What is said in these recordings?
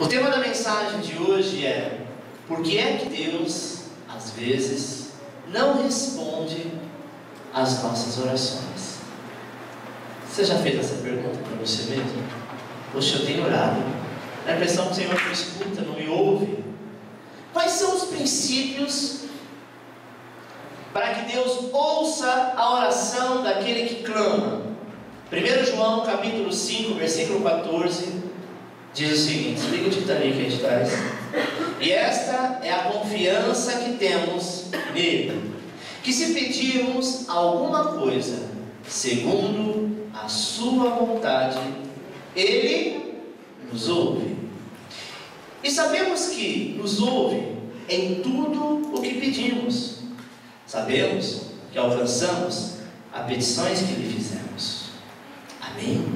O tema da mensagem de hoje é: por que é que Deus, às vezes, não responde às nossas orações? Você já fez essa pergunta para você mesmo? Poxa, eu tenho orado, a impressão que o Senhor não escuta, não me ouve. Quais são os princípios para que Deus ouça a oração daquele que clama? 1 João capítulo 5, versículo 14, diz o seguinte, liga o Titanic aí de trás. E esta é a confiança que temos nele, que se pedirmos alguma coisa segundo a sua vontade, Ele nos ouve. E sabemos que nos ouve em tudo o que pedimos. Sabemos que alcançamos as petições que lhe fizemos. Amém?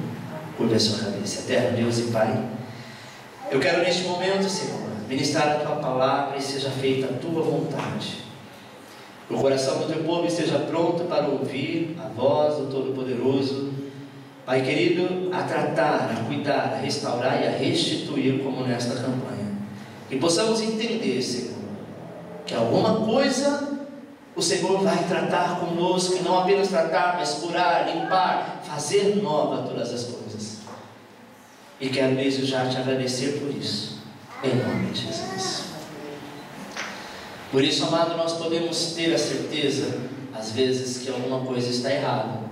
Curva a sua cabeça. Eterno Deus e Pai, eu quero neste momento, Senhor, ministrar a Tua palavra e seja feita a Tua vontade. O coração do Teu povo esteja pronto para ouvir a voz do Todo-Poderoso, Pai querido, a tratar, a cuidar, a restaurar e a restituir, como nesta campanha. E possamos entender, Senhor, que alguma coisa o Senhor vai tratar conosco, e não apenas tratar, mas curar, limpar, fazer nova todas as coisas. E quero desde já te agradecer por isso, em nome de Jesus. Por isso, amado, nós podemos ter a certeza, às vezes, que alguma coisa está errada,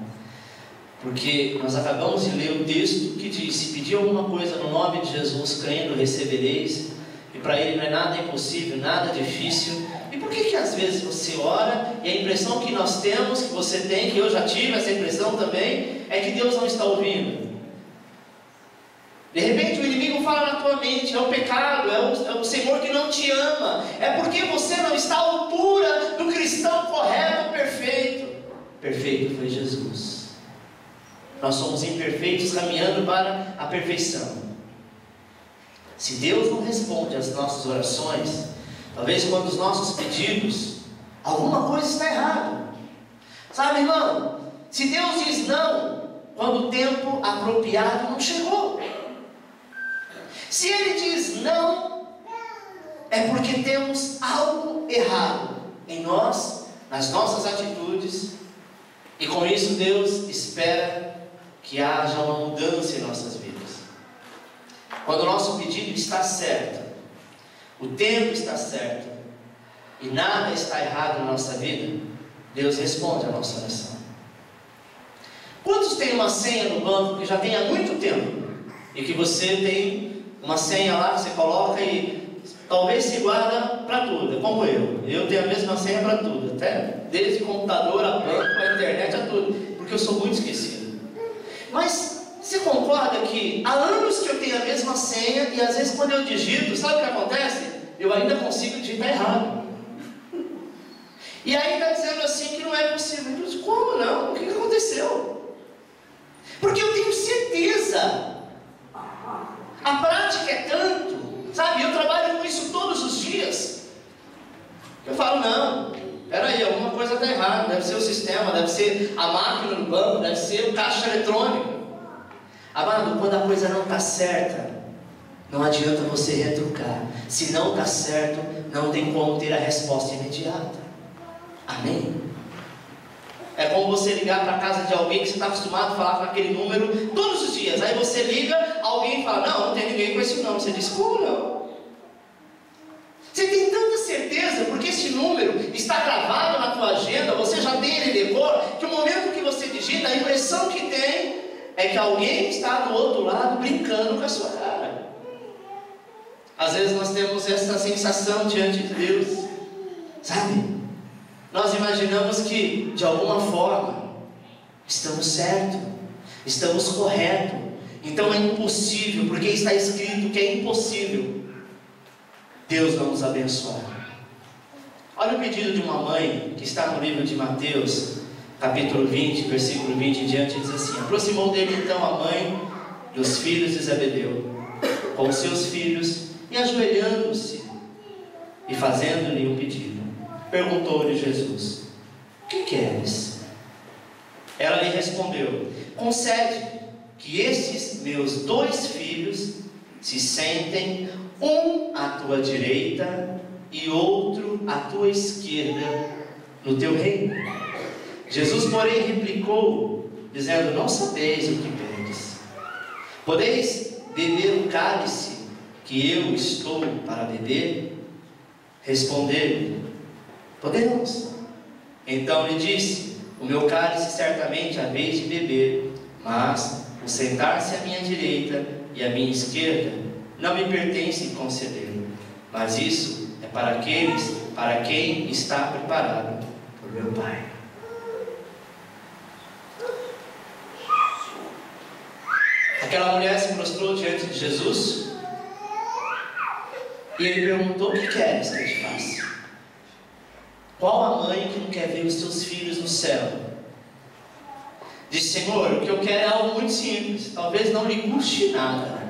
porque nós acabamos de ler o texto que diz: se pedir alguma coisa no nome de Jesus, crendo, recebereis. E para Ele não é nada impossível, nada difícil. E por que às vezes você ora e a impressão que nós temos, que você tem, que eu já tive essa impressão também, é que Deus não está ouvindo? De repente o inimigo fala na tua mente: é o pecado, é o Senhor que não te ama, é porque você não está à altura do cristão correto, perfeito. Perfeito foi Jesus. Nós somos imperfeitos caminhando para a perfeição. Se Deus não responde às nossas orações, talvez quando os nossos pedidos, alguma coisa está errada. Sabe, irmão? Se Deus diz não quando o tempo apropriado não chegou, se Ele diz não, é porque temos algo errado em nós, nas nossas atitudes, e com isso Deus espera que haja uma mudança em nossas vidas. Quando o nosso pedido está certo, o tempo está certo, e nada está errado na nossa vida, Deus responde a nossa oração. Quantos têm uma senha no banco que já tem há muito tempo, e que você tem uma senha lá que você coloca e talvez se guarda para tudo? É como eu tenho a mesma senha para tudo, até desde computador a banco, a internet, a tudo, porque eu sou muito esquecido. Mas você concorda que há anos que eu tenho a mesma senha e às vezes quando eu digito, sabe o que acontece? Eu ainda consigo digitar errado. E aí está dizendo assim que não é possível. Eu digo: como não? O que aconteceu? Porque eu tenho certeza. A prática é tanto, sabe? Eu trabalho com isso todos os dias. Eu falo: não, peraí, alguma coisa está errada. Deve ser o sistema, deve ser a máquina do banco, deve ser o caixa eletrônico. Amado, quando a coisa não está certa, não adianta você retrucar. Se não está certo, não tem como ter a resposta imediata. Amém? É como você ligar para a casa de alguém que você está acostumado a falar com aquele número todos os dias. Aí você liga, alguém fala: não tem ninguém com esse nome. Você diz: como não? Você tem tanta certeza, porque esse número está gravado na tua agenda, você já tem ele decor, que o momento que você digita, a impressão que tem é que alguém está do outro lado brincando com a sua cara. Às vezes nós temos essa sensação diante de Deus, sabe? Nós imaginamos que de alguma forma estamos certos, estamos corretos, então é impossível, porque está escrito que é impossível Deus não nos abençoar. Olha o pedido de uma mãe que está no livro de Mateus capítulo 20, versículo 20 em diante, diz assim: aproximou dele então a mãe e os filhos de Zebedeu com seus filhos, e ajoelhando-se e fazendo-lhe um pedido, perguntou-lhe Jesus: o que queres? Ela lhe respondeu: concede que estes meus 2 filhos se sentem um à tua direita e outro à tua esquerda no teu reino. Jesus, porém, replicou, dizendo: não sabeis o que pedes. Podeis beber o cálice que eu estou para beber? Respondeu-lhe: podemos. Então lhe disse: o meu cálice certamente haveis de beber, mas o sentar-se à minha direita e à minha esquerda não me pertence conceder, mas isso é para aqueles para quem está preparado por meu Pai. Aquela mulher se prostrou diante de Jesus e ele perguntou: o que queres que eu te faça? Qual a mãe que não quer ver os seus filhos no céu? Disse: Senhor, o que eu quero é algo muito simples, talvez não lhe custe nada.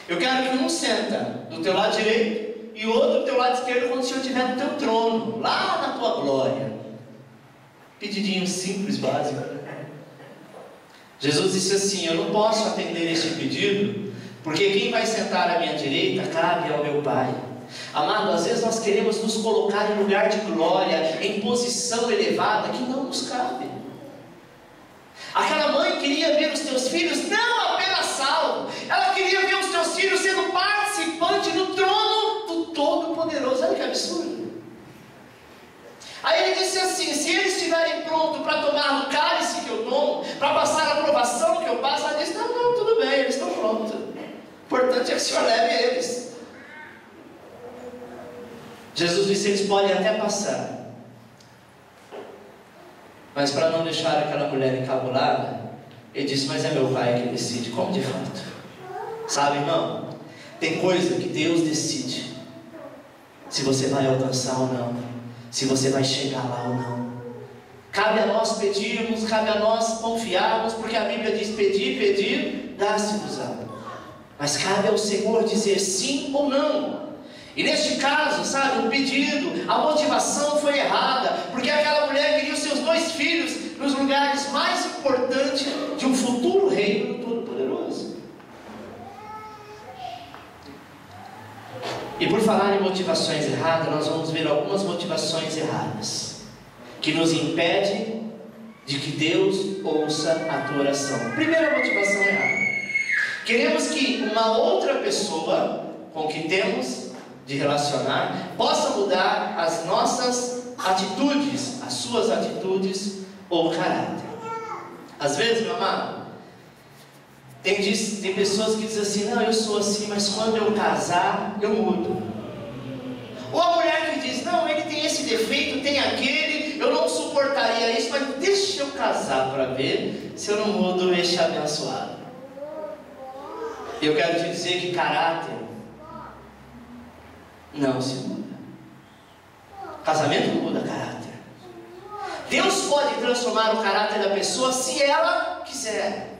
Eu quero que um senta do teu lado direito e o outro do teu lado esquerdo quando o Senhor estiver no teu trono, lá na tua glória. Pedidinho simples, básico. Jesus disse assim: eu não posso atender este pedido, porque quem vai sentar à minha direita cabe ao meu Pai. Amado, às vezes nós queremos nos colocar em lugar de glória, em posição elevada que não nos cabe. Aquela mãe queria ver os teus filhos não apenas salvos, ela queria ver os teus filhos sendo participante no trono do Todo-Poderoso. Olha que absurdo. Aí ele disse assim: se eles estiverem prontos para tomar o cálice que eu tomo, para passar a provação que eu passo, ela disse: não, tudo bem, eles estão prontos. O importante é que o Senhor leve eles. Jesus disse: eles podem até passar, mas para não deixar aquela mulher encabulada, ele disse: mas é meu Pai que decide. Como de fato? Sabe, irmão, tem coisa que Deus decide se você vai alcançar ou não, se você vai chegar lá ou não. Cabe a nós pedirmos, cabe a nós confiarmos, porque a Bíblia diz: pedir, pedir, dá-se-vos-á. Mas cabe ao Senhor dizer sim ou não. E neste caso, sabe, o pedido, a motivação foi errada, porque aquela mulher queria os seus dois filhos nos lugares mais importantes de um futuro reino do Todo-Poderoso. E por falar em motivações erradas, nós vamos ver algumas motivações erradas que nos impedem de que Deus ouça a tua oração. Primeira motivação errada: queremos que uma outra pessoa com que temos de relacionar possa mudar as nossas atitudes, as suas atitudes ou caráter. Às vezes, meu amado, tem pessoas que dizem assim: não, eu sou assim, mas quando eu casar, eu mudo. Ou a mulher que diz: não, ele tem esse defeito, tem aquele, eu não suportaria isso, mas deixa eu casar para ver se eu não mudo este abençoado. Eu quero te dizer que caráter não se muda. Casamento não muda caráter. Deus pode transformar o caráter da pessoa se ela quiser.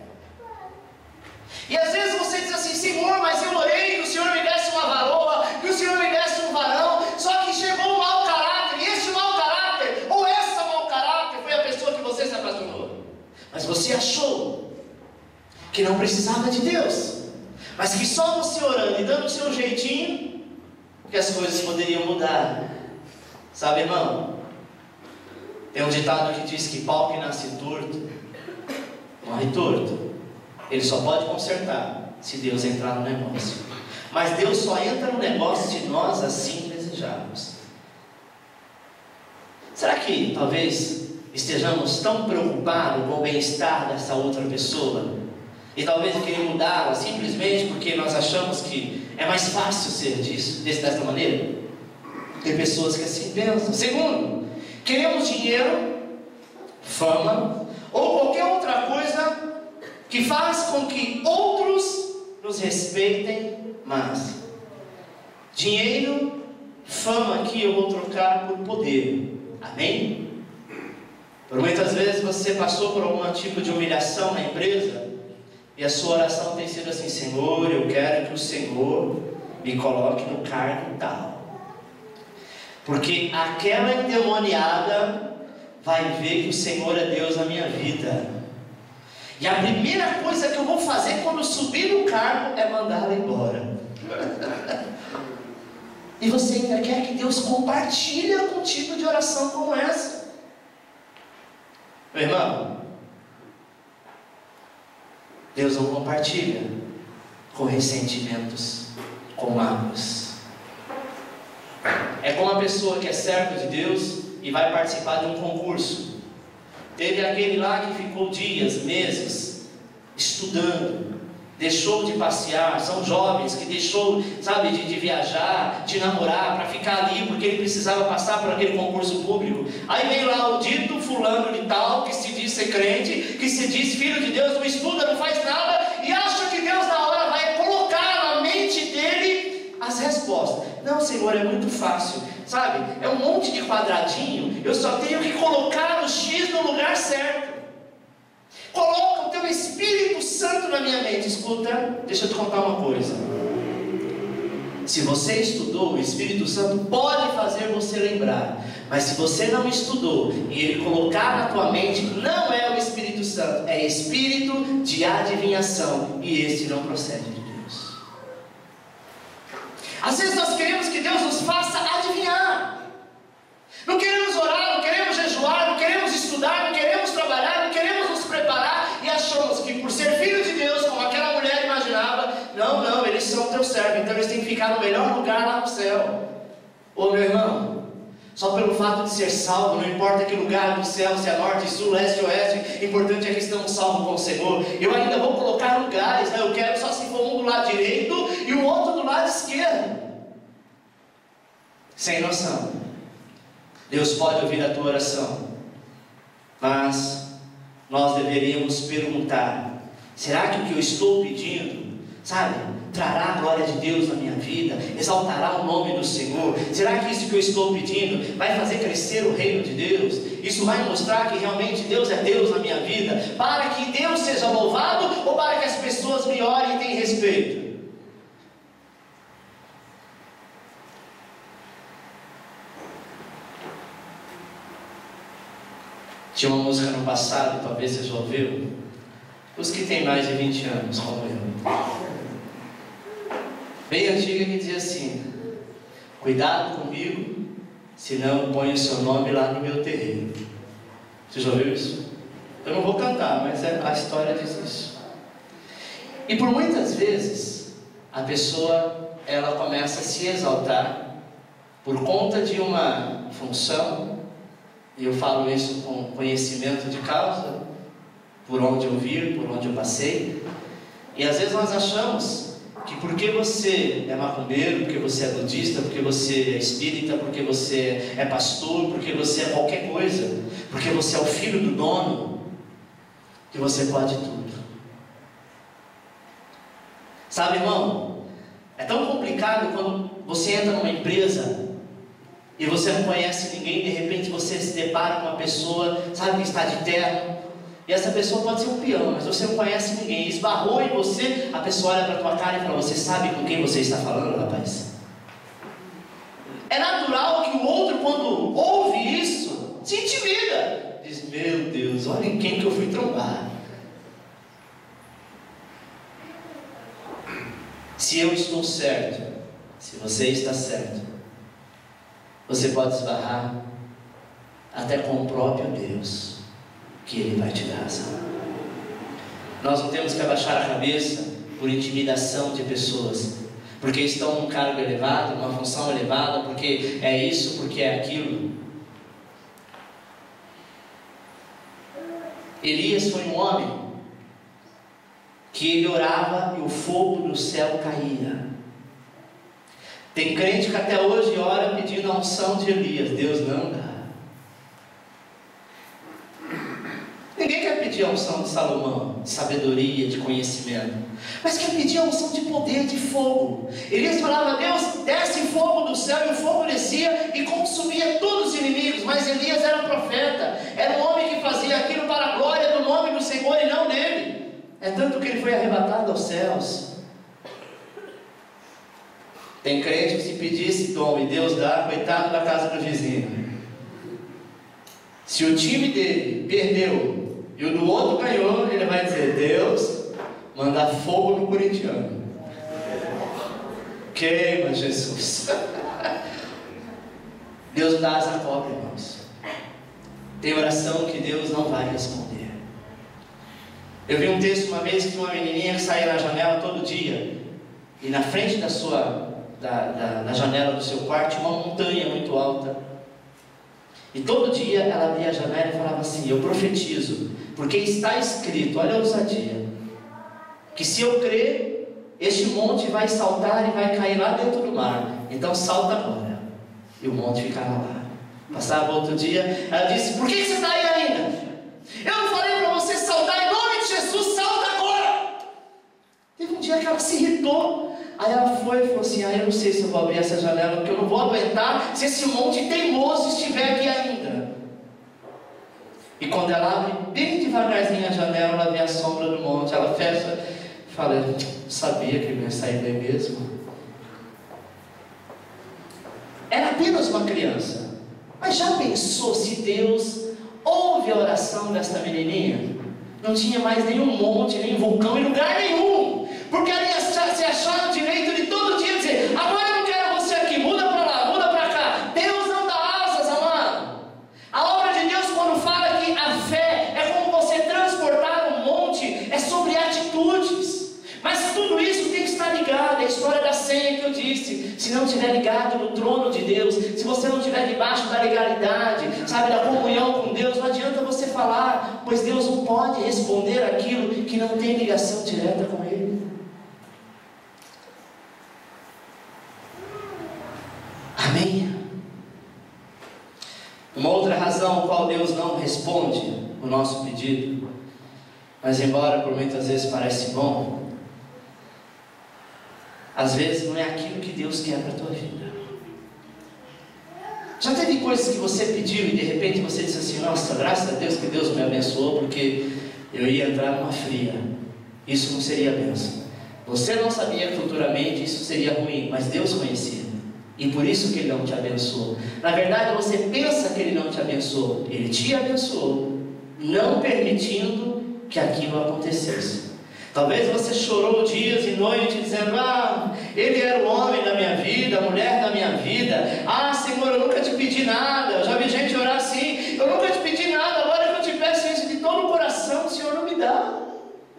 E às vezes você diz assim: Senhor, mas eu orei que o Senhor me desse uma varoa, que o Senhor me desse um varão, só que chegou um mau caráter, e esse mau caráter, ou essa mau caráter, foi a pessoa que você se apaixonou. Mas você achou que não precisava de Deus, mas que só você orando e dando o seu jeitinho que as coisas poderiam mudar. Sabe, irmão, tem um ditado que diz que pau que nasce torto morre torto. Ele só pode consertar se Deus entrar no negócio. Mas Deus só entra no negócio se nós assim desejarmos. Será que talvez estejamos tão preocupados com o bem-estar dessa outra pessoa e talvez querer mudá-la simplesmente porque nós achamos que é mais fácil ser dessa maneira? Tem pessoas que assim pensam. Segundo, queremos dinheiro, fama ou qualquer outra coisa que faz com que outros nos respeitem mais. Dinheiro, fama, aqui eu vou trocar por poder. Amém? Por muitas vezes você passou por algum tipo de humilhação na empresa e a sua oração tem sido assim: Senhor, eu quero que o Senhor me coloque no cargo tal, porque aquela endemoniada vai ver que o Senhor é Deus na minha vida, e a primeira coisa que eu vou fazer quando subir no cargo é mandá-la embora. E você ainda quer que Deus compartilhe com um tipo de oração como essa? Meu irmão, Deus não compartilha com ressentimentos, com mágoas. É como uma pessoa que é servo de Deus e vai participar de um concurso. Teve aquele lá que ficou dias, meses, estudando, deixou de passear. São jovens que deixou, sabe, de viajar, de namorar, para ficar ali, porque ele precisava passar por aquele concurso público. Aí vem lá o dito fulano de tal, que se diz ser crente, que se diz filho de Deus, não estuda, não faz nada, e acha que Deus na hora vai colocar na mente dele as respostas. Não, Senhor, é muito fácil, sabe, é um monte de quadradinho, eu só tenho que colocar o X no lugar certo. Coloca o teu Espírito Santo na minha mente. Escuta, deixa eu te contar uma coisa. Se você estudou, o Espírito Santo pode fazer você lembrar. Mas se você não estudou e ele colocar na tua mente, não é o Espírito Santo, é espírito de adivinhação, e esse não procede de Deus. Às vezes nós queremos que Deus nos faça adivinhar. Não queremos orar, não queremos jejuar, não queremos estudar, não queremos trabalhar, não queremos nos preparar, e achamos que por ser filho de Deus, como aquela mulher imaginava, não, eles são teu servo, então eles têm que ficar no melhor lugar lá no céu. Ô meu irmão, só pelo fato de ser salvo, não importa que lugar do céu, se é norte, sul, leste ou oeste, o importante é que estamos salvos com o Senhor. Eu ainda vou colocar lugares, né? Eu quero só se for um do lado direito e o outro do lado esquerdo. Sem noção. Deus pode ouvir a tua oração, mas nós deveríamos perguntar: será que o que eu estou pedindo, sabe, trará a glória de Deus na minha vida, exaltará o nome do Senhor? Será que isso que eu estou pedindo vai fazer crescer o reino de Deus? Isso vai mostrar que realmente Deus é Deus na minha vida, para que Deus seja louvado ou para que as pessoas me olhem e tenham respeito? Tinha uma música no passado, talvez você já ouviu, os que têm mais de 20 anos, como eu, bem antiga, que dizia assim: cuidado comigo, senão eu ponho o seu nome lá no meu terreiro. Você já ouviu isso? Eu não vou cantar, mas a história diz isso. E por muitas vezes a pessoa, ela começa a se exaltar por conta de uma função. E eu falo isso com conhecimento de causa, por onde eu vi, por onde eu passei. E às vezes nós achamos que porque você é macumbeiro, porque você é budista, porque você é espírita, porque você é pastor, porque você é qualquer coisa, porque você é o filho do dono, que você pode tudo. Sabe, irmão, é tão complicado quando você entra numa empresa e você não conhece ninguém, de repente você se depara com uma pessoa, sabe, que está de terno, e essa pessoa pode ser um peão, mas você não conhece ninguém, esbarrou em você, a pessoa olha para a tua cara e fala: você sabe com quem você está falando, rapaz? É natural que o outro, quando ouve isso, se intimida, diz: meu Deus, olha em quem que eu fui trombar. Se eu estou certo, se você está certo, você pode esbarrar até com o próprio Deus, que Ele vai te dar razão. Nós não temos que abaixar a cabeça por intimidação de pessoas, porque estão num cargo elevado, numa função elevada, porque é isso, porque é aquilo. Elias foi um homem que ele orava e o fogo do céu caía. Tem crente que até hoje ora pedindo a unção de Elias. Deus não dá. Ninguém quer pedir a unção de Salomão, de sabedoria, de conhecimento, mas quer pedir a unção de poder, de fogo. Elias falava: Deus, desce fogo do céu, e o fogo descia e consumia todos os inimigos. Mas Elias era um profeta, era um homem que fazia aquilo para a glória do nome do Senhor e não dele. É tanto que ele foi arrebatado aos céus. Tem crente que se pedisse dom e Deus dá, coitado da casa do vizinho. Se o time dele perdeu e o do outro ganhou, ele vai dizer: Deus, manda fogo no corintiano. Queima, Jesus. Deus dá asa cobra, irmãos. Tem oração que Deus não vai responder. Eu vi um texto uma vez que uma menininha que saía na janela todo dia, e na frente da janela do seu quarto tinha uma montanha muito alta. E todo dia ela abria a janela e falava assim: eu profetizo, porque está escrito, olha a ousadia, que se eu crer, este monte vai saltar e vai cair lá dentro do mar. Então salta agora. E o monte ficava lá. Passava outro dia, ela disse: por que você está aí ainda? Eu não falei para você saltar em nome de Jesus, salta agora. Teve um dia que ela se irritou. Aí ela foi e falou assim: eu não sei se eu vou abrir essa janela, porque eu não vou aguentar se esse monte teimoso estiver aqui ainda. E quando ela abre bem devagarzinho a janela, ela vê a sombra do monte. Ela fecha e fala: sabia que ele ia sair daí mesmo. Era apenas uma criança. Mas já pensou se Deus ouve a oração desta menininha? Não tinha mais nenhum monte, nem vulcão em lugar nenhum, porque ela ia se achar no direito de todo dia dizer: agora eu não quero você aqui, muda para lá, muda para cá. Deus não dá asas, amado. A obra de Deus, quando fala que a fé é como você transportar um monte, é sobre atitudes. Mas tudo isso tem que estar ligado. É a história da senha que eu disse. Se não estiver ligado no trono de Deus, se você não estiver debaixo da legalidade, sabe, da comunhão com Deus, não adianta você falar, pois Deus não pode responder aquilo que não tem ligação direta com Ele. Amém? Uma outra razão por qual Deus não responde o nosso pedido, mas embora por muitas vezes parece bom, às vezes não é aquilo que Deus quer para a tua vida. Já teve coisas que você pediu e de repente você disse assim: nossa, graças a Deus que Deus me abençoou, porque eu ia entrar numa fria. Isso não seria bênção. Você não sabia que futuramente isso seria ruim, mas Deus conhecia. E por isso que Ele não te abençoou. Na verdade, você pensa que Ele não te abençoou. Ele te abençoou, não permitindo que aquilo acontecesse. Talvez você chorou dias e noites dizendo: ele era o homem da minha vida, a mulher da minha vida. Senhor, eu nunca te pedi nada. Eu já vi gente orar assim: eu nunca te pedi nada, agora que eu te peço isso de todo o coração, o Senhor não me dá.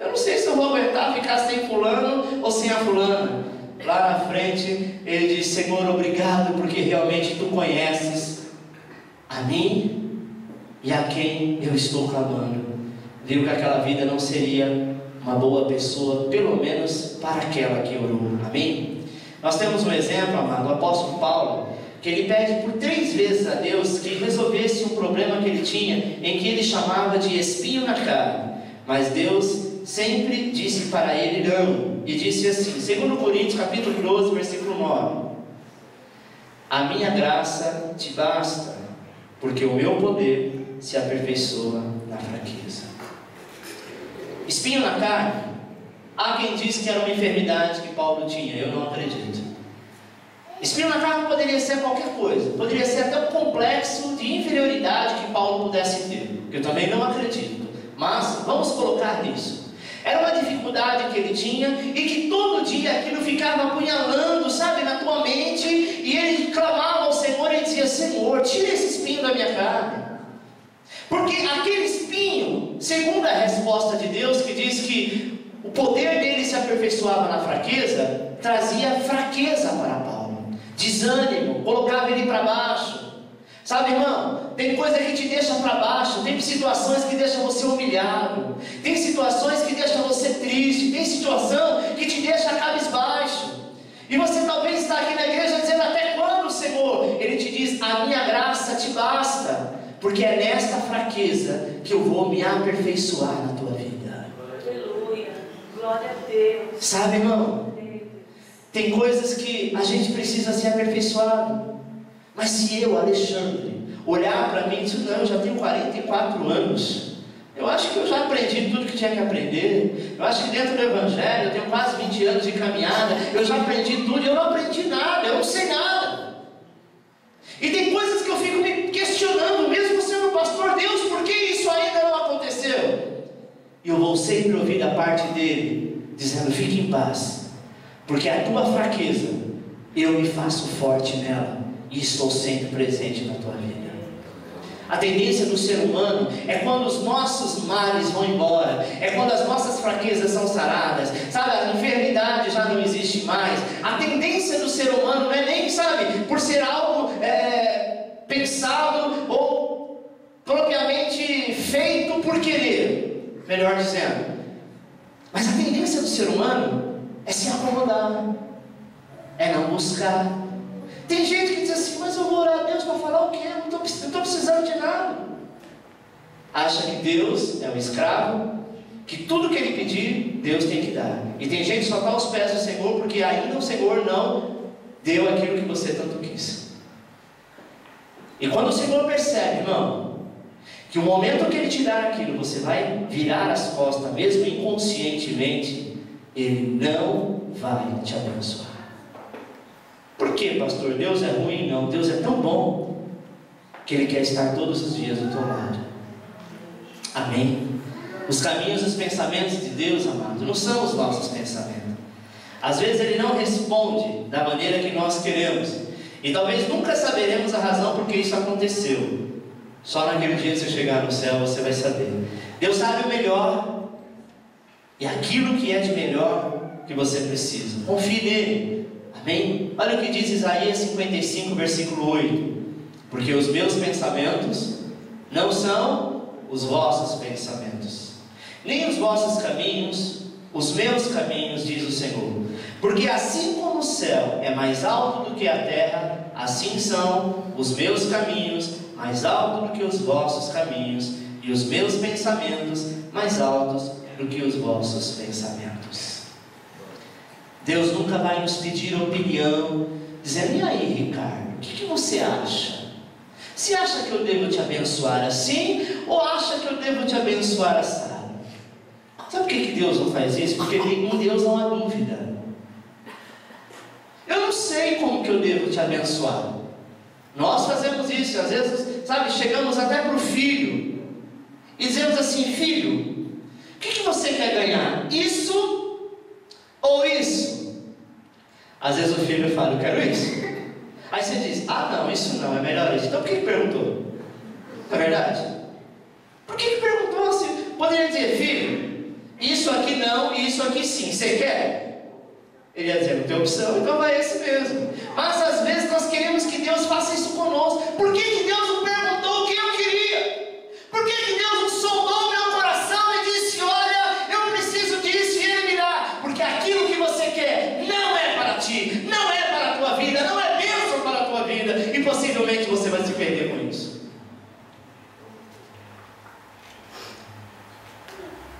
Eu não sei se eu vou aguentar ficar sem fulano ou sem a fulana. Lá na frente ele diz: Senhor, obrigado, porque realmente Tu conheces a mim e a quem eu estou clamando. Viu que aquela vida não seria uma boa pessoa, pelo menos para aquela que orou. Amém? Nós temos um exemplo, amado, o apóstolo Paulo, que ele pede por 3 vezes a Deus que resolvesse um problema que ele tinha, em que ele chamava de espinho na carne. Mas Deus sempre disse para ele não, e disse assim, 2 Coríntios capítulo 12, versículo 9: a minha graça te basta, porque o meu poder se aperfeiçoa na fraqueza. Espinho na carne, há quem diz que era uma enfermidade que Paulo tinha. Eu não acredito. Espinho na carne poderia ser qualquer coisa, poderia ser até um complexo de inferioridade que Paulo pudesse ter, eu também não acredito, mas vamos colocar nisso. Era uma dificuldade que ele tinha e que todo dia aquilo ficava apunhalando, sabe, na tua mente, e ele clamava ao Senhor e dizia: Senhor, tira esse espinho da minha carne. Porque aquele espinho, segundo a resposta de Deus, que diz que o poder dele se aperfeiçoava na fraqueza, trazia fraqueza para Paulo, desânimo, colocava ele para baixo. Sabe, irmão, tem coisa que te deixa para baixo, tem situações que deixam você humilhado, tem situações que deixam você triste, tem situação que te deixa cabisbaixo. E você talvez está aqui na igreja dizendo: até quando, Senhor? Ele te diz: a minha graça te basta. Porque é nesta fraqueza que eu vou me aperfeiçoar na tua vida. Aleluia, glória a Deus. Sabe, irmão, tem coisas que a gente precisa ser aperfeiçoado. Mas se eu, Alexandre, olhar para mim e dizer: não, eu já tenho 44 anos, eu acho que eu já aprendi tudo que tinha que aprender, eu acho que dentro do Evangelho eu tenho quase 20 anos de caminhada, eu já aprendi tudo, e eu não aprendi nada, eu não sei nada. E tem coisas que eu fico me questionando, mesmo sendo pastor: Deus, por que isso ainda não aconteceu? E eu vou sempre ouvir da parte dele, dizendo: fique em paz, porque a tua fraqueza eu me faço forte nela e estou sempre presente na tua vida. A tendência do ser humano é quando os nossos males vão embora, é quando as nossas fraquezas são saradas, sabe, a enfermidade já não existe mais. A tendência do ser humano não é nem, sabe, por ser algo pensado ou propriamente feito por querer, melhor dizendo. Mas a tendência do ser humano é se acomodar, é não buscar. Tem gente que diz assim, mas eu vou orar a Deus para falar o quê? Eu não estou precisando de nada. Acha que Deus é um escravo, que tudo que Ele pedir, Deus tem que dar. E tem gente que só está aos pés do Senhor, porque ainda o Senhor não deu aquilo que você tanto quis. E quando o Senhor percebe, irmão, que o momento que Ele te dar aquilo, você vai virar as costas, mesmo inconscientemente, Ele não vai te abençoar. Por quê, pastor? Deus é ruim? Não, Deus é tão bom que Ele quer estar todos os dias do teu lado. Amém? Os caminhos e os pensamentos de Deus, amado, não são os nossos pensamentos. Às vezes Ele não responde da maneira que nós queremos, e talvez nunca saberemos a razão por que isso aconteceu. Só naquele dia que você chegar no céu você vai saber. Deus sabe o melhor e aquilo que é de melhor que você precisa. Confie nele. Amém? Olha o que diz Isaías 55, versículo 8. Porque os meus pensamentos não são os vossos pensamentos, nem os vossos caminhos, os meus caminhos, diz o Senhor. Porque assim como o céu é mais alto do que a terra, assim são os meus caminhos mais altos do que os vossos caminhos, e os meus pensamentos mais altos do que os vossos pensamentos. Deus nunca vai nos pedir opinião, dizendo, e aí, Ricardo, o que você acha? Você acha que eu devo te abençoar assim, ou acha que eu devo te abençoar assado? Sabe por que Deus não faz isso? Porque em Deus não há dúvida. Eu não sei como que eu devo te abençoar. Nós fazemos isso, às vezes, sabe, chegamos até para o filho, e dizemos assim, filho, o que você quer ganhar? Isso ou isso? Às vezes o filho fala, eu quero isso. Aí você diz, não, isso não, é melhor isso. Então por que ele perguntou? Não é verdade? Por que ele perguntou assim? Poderia dizer, filho, isso aqui não, isso aqui sim, você quer? Ele ia dizer, não tem opção, então vai esse mesmo. Mas às vezes nós queremos que Deus faça isso conosco. Por que Deus não perguntou o que eu queria? Por que Deus não sondou meu coração e disse, olha, eu preciso disso e Ele me dá? Porque aquilo que você quer não é para ti, não é para a tua vida, não é bênção para a tua vida, e possivelmente você vai se perder com isso.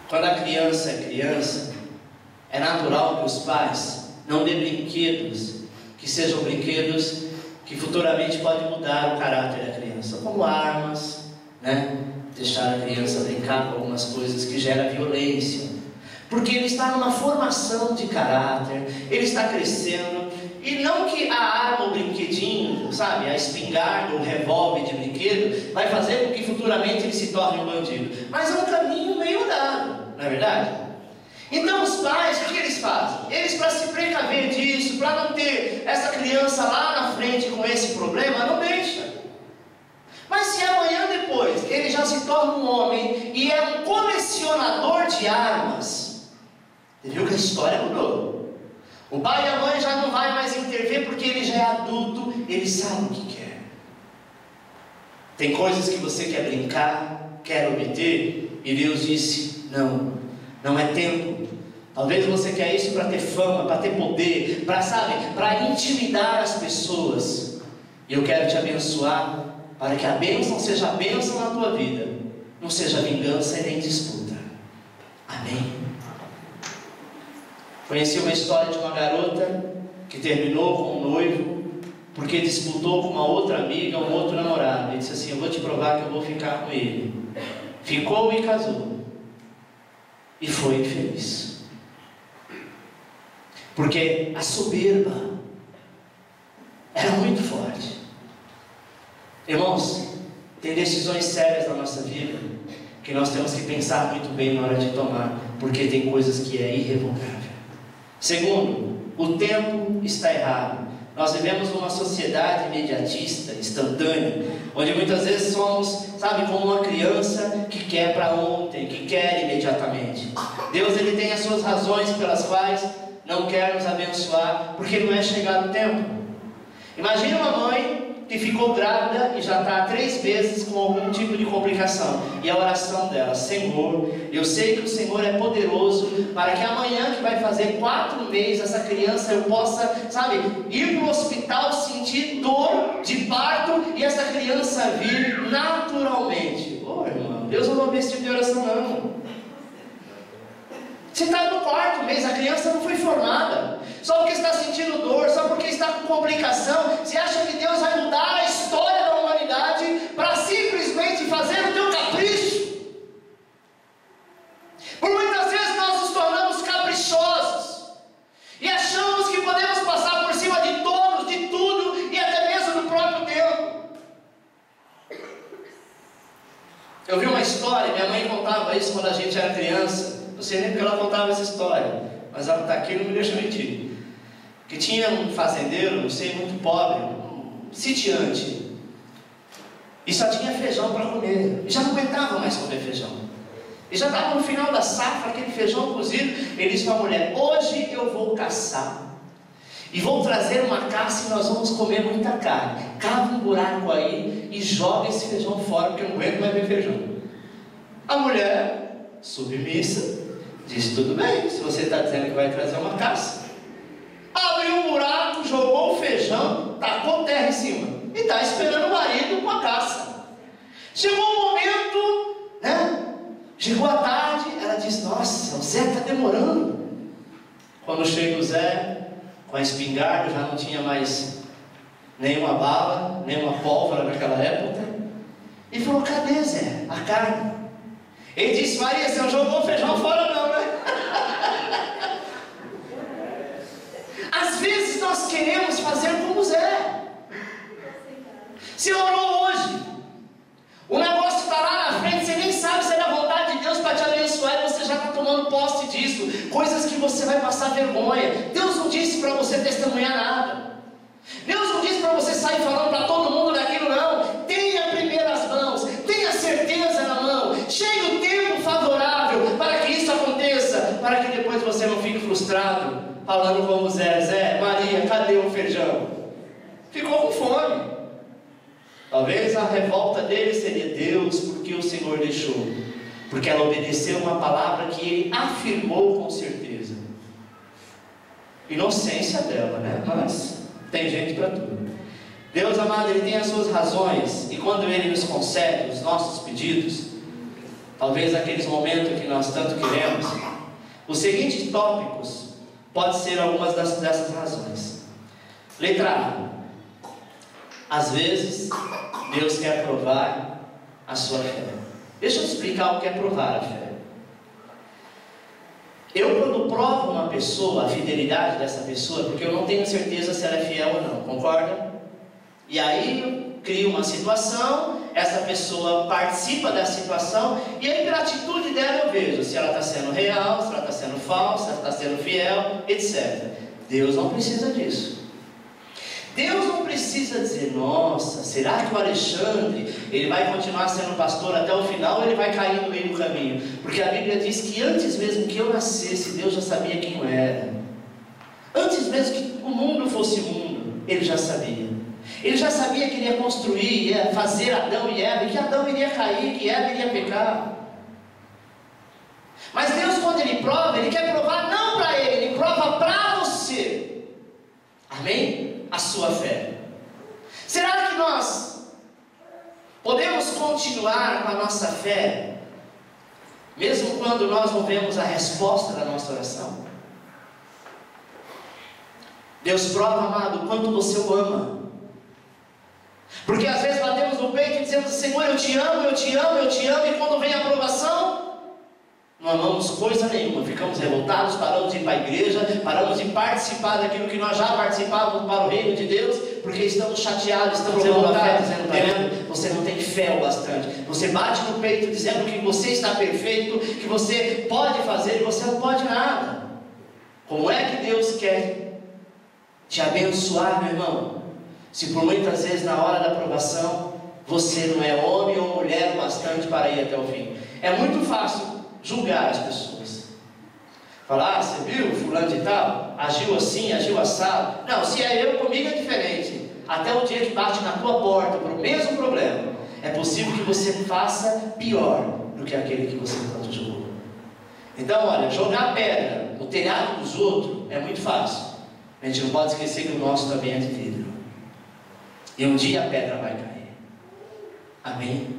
Quando a criança é criança, é natural que os pais não dê brinquedos que sejam brinquedos que futuramente podem mudar o caráter da criança, como armas, né? Deixar a criança brincar com algumas coisas que geram violência, porque ele está numa formação de caráter, ele está crescendo, e não que a arma, o brinquedinho, sabe, a espingarda, o revólver de brinquedo vai fazer com que futuramente ele se torne um bandido, mas é um caminho meio dado, não é verdade? Então os pais, o que eles fazem? Eles, para se precaver disso, para não ter essa criança lá na frente com esse problema, não deixa. Mas se amanhã depois ele já se torna um homem e é um colecionador de armas, você viu que a história mudou. O pai e a mãe já não vai mais intervir porque ele já é adulto, ele sabe o que quer. Tem coisas que você quer brincar, quer obter, e Deus disse, não é tempo. Talvez você quer isso para ter fama, para ter poder, para intimidar as pessoas. E eu quero te abençoar para que a bênção seja a bênção na tua vida, não seja vingança e nem disputa. Amém? Conheci uma história de uma garota que terminou com um noivo porque disputou com uma outra amiga, um outro namorado. Ele disse assim, eu vou te provar que eu vou ficar com ele. Ficou e casou. E foi infeliz. Porque a soberba era muito forte. Irmãos, tem decisões sérias na nossa vida que nós temos que pensar muito bem na hora de tomar, porque tem coisas que é irrevogável. Segundo, o tempo está errado. Nós vivemos numa sociedade imediatista, instantânea, onde muitas vezes somos, sabe, como uma criança que quer para ontem, que quer imediatamente. Deus, Ele tem as suas razões pelas quais não quer nos abençoar, porque não é chegado o tempo. Imagine uma mãe que ficou grávida e já está há 3 meses com algum tipo de complicação, e a oração dela: Senhor, eu sei que o Senhor é poderoso para que amanhã, que vai fazer 4 meses, essa criança eu possa, sabe, ir para o hospital, sentir dor de parto e essa criança vir naturalmente. Irmão, Deus não ouve esse tipo de oração não. Você está no 4º mês, a criança não foi formada. Só porque está sentindo dor, só porque está com complicação, você acha que Deus vai mudar a história da humanidade para simplesmente fazer o teu capricho? Por muitas vezes nós nos tornamos caprichosos e achamos que podemos passar por cima de todos, de tudo e até mesmo do próprio tempo. Eu vi uma história, minha mãe contava isso quando a gente era criança. Não sei nem porque ela contava essa história, mas ela está aqui e não me deixa mentir. Que tinha um fazendeiro, não sei, muito pobre, um sitiante, e só tinha feijão para comer, e já não aguentava mais comer feijão, e já estava no final da safra, aquele feijão cozido. Ele disse para a mulher: hoje eu vou caçar, e vou trazer uma caça e nós vamos comer muita carne. Cava um buraco aí e joga esse feijão fora, porque eu não aguento mais ver feijão. A mulher, submissa, disse: tudo bem, se você está dizendo que vai trazer uma caça. Abriu um buraco, jogou o feijão, tacou terra em cima e está esperando o marido com a caça. Chegou um momento, né? Chegou a tarde, ela disse: nossa, o Zé está demorando. Quando chega o Zé com a espingarda, já não tinha mais nenhuma bala, nenhuma pólvora naquela época, e falou: cadê, Zé, a carne? Ele disse: Maria, você não jogou o feijão fora não, né? Às vezes nós queremos fazer como Zé. Você orou hoje, o negócio está lá na frente, você nem sabe se é da vontade de Deus para te abençoar, e você já está tomando posse disso, coisas que você vai passar vergonha. Deus não disse para você testemunhar nada, Deus não disse para você sair falando para todo mundo daquilo não. Tenha primeiras mãos, tenha certeza na mão, chegue o tempo favorável para que isso aconteça, para que depois você não fique frustrado falando como Zé: Zé, Maria, cadê o feijão? Ficou com fome. Talvez a revolta dele seria: Deus, por que o Senhor deixou? Porque ela obedeceu uma palavra que ele afirmou com certeza. Inocência dela, né? Mas tem gente para tudo. Deus amado, Ele tem as suas razões, e quando Ele nos concede os nossos pedidos, talvez aqueles momentos que nós tanto queremos, os seguintes tópicos pode ser algumas dessas razões. Letra A: às vezes Deus quer provar a sua fé. Deixa eu explicar o que é provar a fé. Eu, quando provo uma pessoa, a fidelidade dessa pessoa, porque eu não tenho certeza se ela é fiel ou não, concorda? E aí eu crio uma situação, essa pessoa participa da situação, e aí pela atitude dela eu vejo se ela está sendo real, se ela está sendo falsa, se ela está sendo fiel, etc. Deus não precisa disso. Deus não precisa dizer: nossa, será que o Alexandre, ele vai continuar sendo pastor até o final, ou ele vai cair no meio do caminho? Porque a Bíblia diz que antes mesmo que eu nascesse, Deus já sabia quem eu era. Antes mesmo que o mundo fosse mundo, Ele já sabia. Ele já sabia que Ele ia construir, ia fazer Adão e Eva, e que Adão iria cair, que Eva iria pecar. Mas Deus, quando Ele prova, Ele quer provar não para Ele, Ele prova para você. Amém? A sua fé. Será que nós podemos continuar com a nossa fé, mesmo quando nós não vemos a resposta da nossa oração? Deus prova, amado, o quanto você o ama. Porque às vezes batemos no peito e dizemos: Senhor, eu te amo, eu te amo, eu te amo, e quando vem a aprovação, não amamos coisa nenhuma, ficamos revoltados, paramos de ir para a igreja, paramos de participar daquilo que nós já participávamos para o reino de Deus, porque estamos chateados, estamos revoltados, dizendo: você não tem fé o bastante. Você bate no peito dizendo que você está perfeito, que você pode fazer, e você não pode nada. Como é que Deus quer te abençoar, meu irmão. Se por muitas vezes na hora da aprovação você não é homem ou mulher o bastante para ir até o fim. É muito fácil julgar as pessoas. Falar, você viu fulano de tal? Agiu assim, agiu assado. Não, se é eu, comigo é diferente. Até o dia que bate na tua porta por o mesmo problema, é possível que você faça pior do que aquele que você tanto julgou. Então, olha, jogar pedra no telhado dos outros é muito fácil. A gente não pode esquecer que o nosso também é de vidro. E um dia a pedra vai cair. Amém?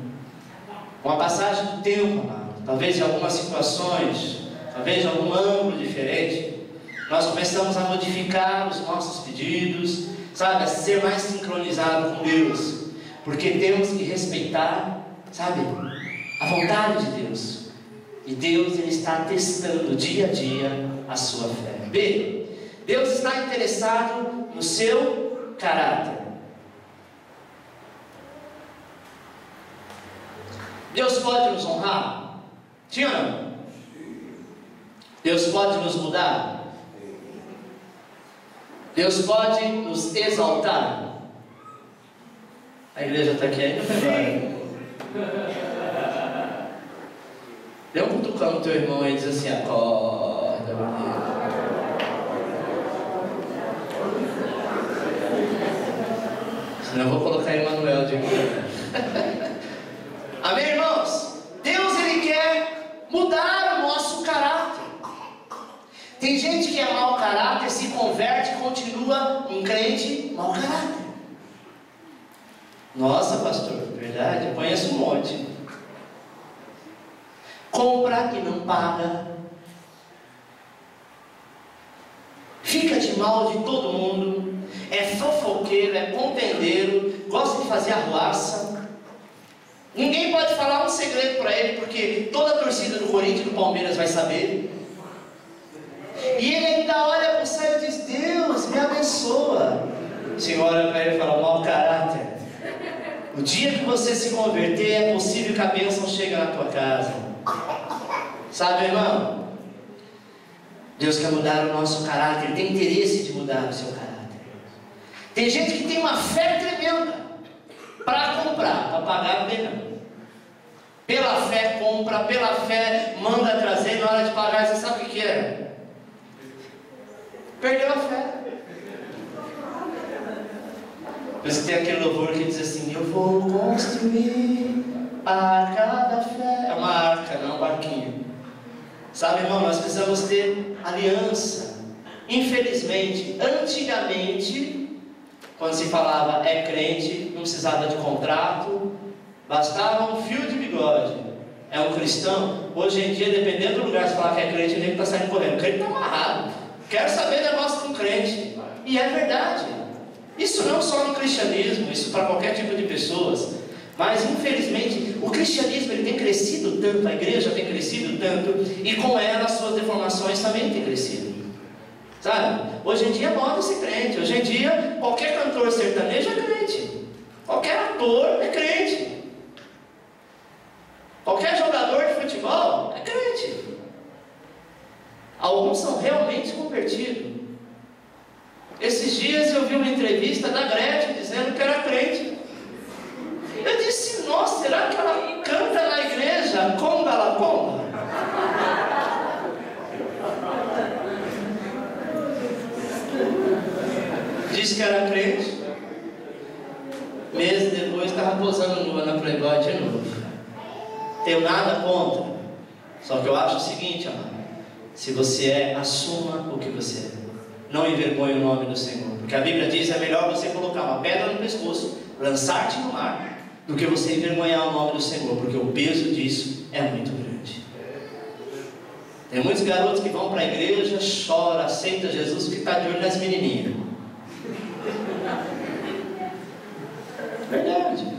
Uma passagem do tempo, amado. Talvez em algumas situações, talvez em algum ângulo diferente, nós começamos a modificar os nossos pedidos, sabe, a ser mais sincronizado com Deus, porque temos que respeitar, sabe, a vontade de Deus. E Deus, Ele está testando dia a dia a sua fé. B, Deus está interessado no seu caráter. Deus pode nos honrar? Sim ou não? Deus pode nos mudar? Deus pode nos exaltar? A igreja está aqui ainda? Dê um cutucão no teu irmão e diz assim: acorda, meu. Senão eu vou colocar Emanuel de aqui. Amém, irmãos? Deus, Ele quer mudar o nosso caráter. Tem gente que é mau caráter, se converte e continua um crente mau caráter. Nossa, pastor, verdade, eu conheço um monte. Compra e não paga. Fica de mal de todo mundo. É fofoqueiro, é contendeiro, gosta de fazer arruaça. Ninguém pode falar um segredo para ele, porque toda a torcida do Corinthians e do Palmeiras vai saber. E ele ainda olha para o céu e diz: Deus, me abençoa. O Senhor olha para ele e fala: mau caráter. O dia que você se converter, é possível que a bênção chegue na tua casa. Sabe, irmão? Deus quer mudar o nosso caráter, tem interesse de mudar o seu caráter. Tem gente que tem uma fé tremenda para comprar, para pagar não. Pela fé compra, pela fé manda trazer, na hora de pagar, você sabe o que é? Perdeu a fé. Por isso tem aquele louvor que diz assim: eu vou construir a arca da fé. É uma arca, não um barquinho. Sabe, irmão, nós precisamos ter aliança. Infelizmente, antigamente, quando se falava é crente, não precisava de contrato, bastava um fio de bigode. É um cristão. Hoje em dia, dependendo do lugar, se falar que é crente, ele está saindo correndo. O crente está amarrado. Quero saber negócio com crente. E é verdade. Isso não só no cristianismo, isso para qualquer tipo de pessoas. Mas infelizmente o cristianismo ele tem crescido tanto, a igreja tem crescido tanto, e com ela as suas deformações também têm crescido. Sabe? Hoje em dia é moda ser crente. Hoje em dia qualquer cantor sertanejo é crente. Qualquer ator é crente. Qualquer jogador de futebol é crente. Alguns são realmente convertidos. Esses dias eu vi uma entrevista da Gretchen dizendo que era crente. Eu disse: nossa, será que ela canta na igreja conga la conga? Disse que era crente. Meses depois estava posando nua na Playboy de novo. Tenho nada contra. Só que eu acho o seguinte, amado: se você é, assuma o que você é. Não envergonhe o nome do Senhor. Porque a Bíblia diz: é melhor você colocar uma pedra no pescoço, lançar-te no mar, do que você envergonhar o nome do Senhor. Porque o peso disso é muito grande. Tem muitos garotos que vão para a igreja, choram, aceitam Jesus porque está de olho nas menininhas. Verdade.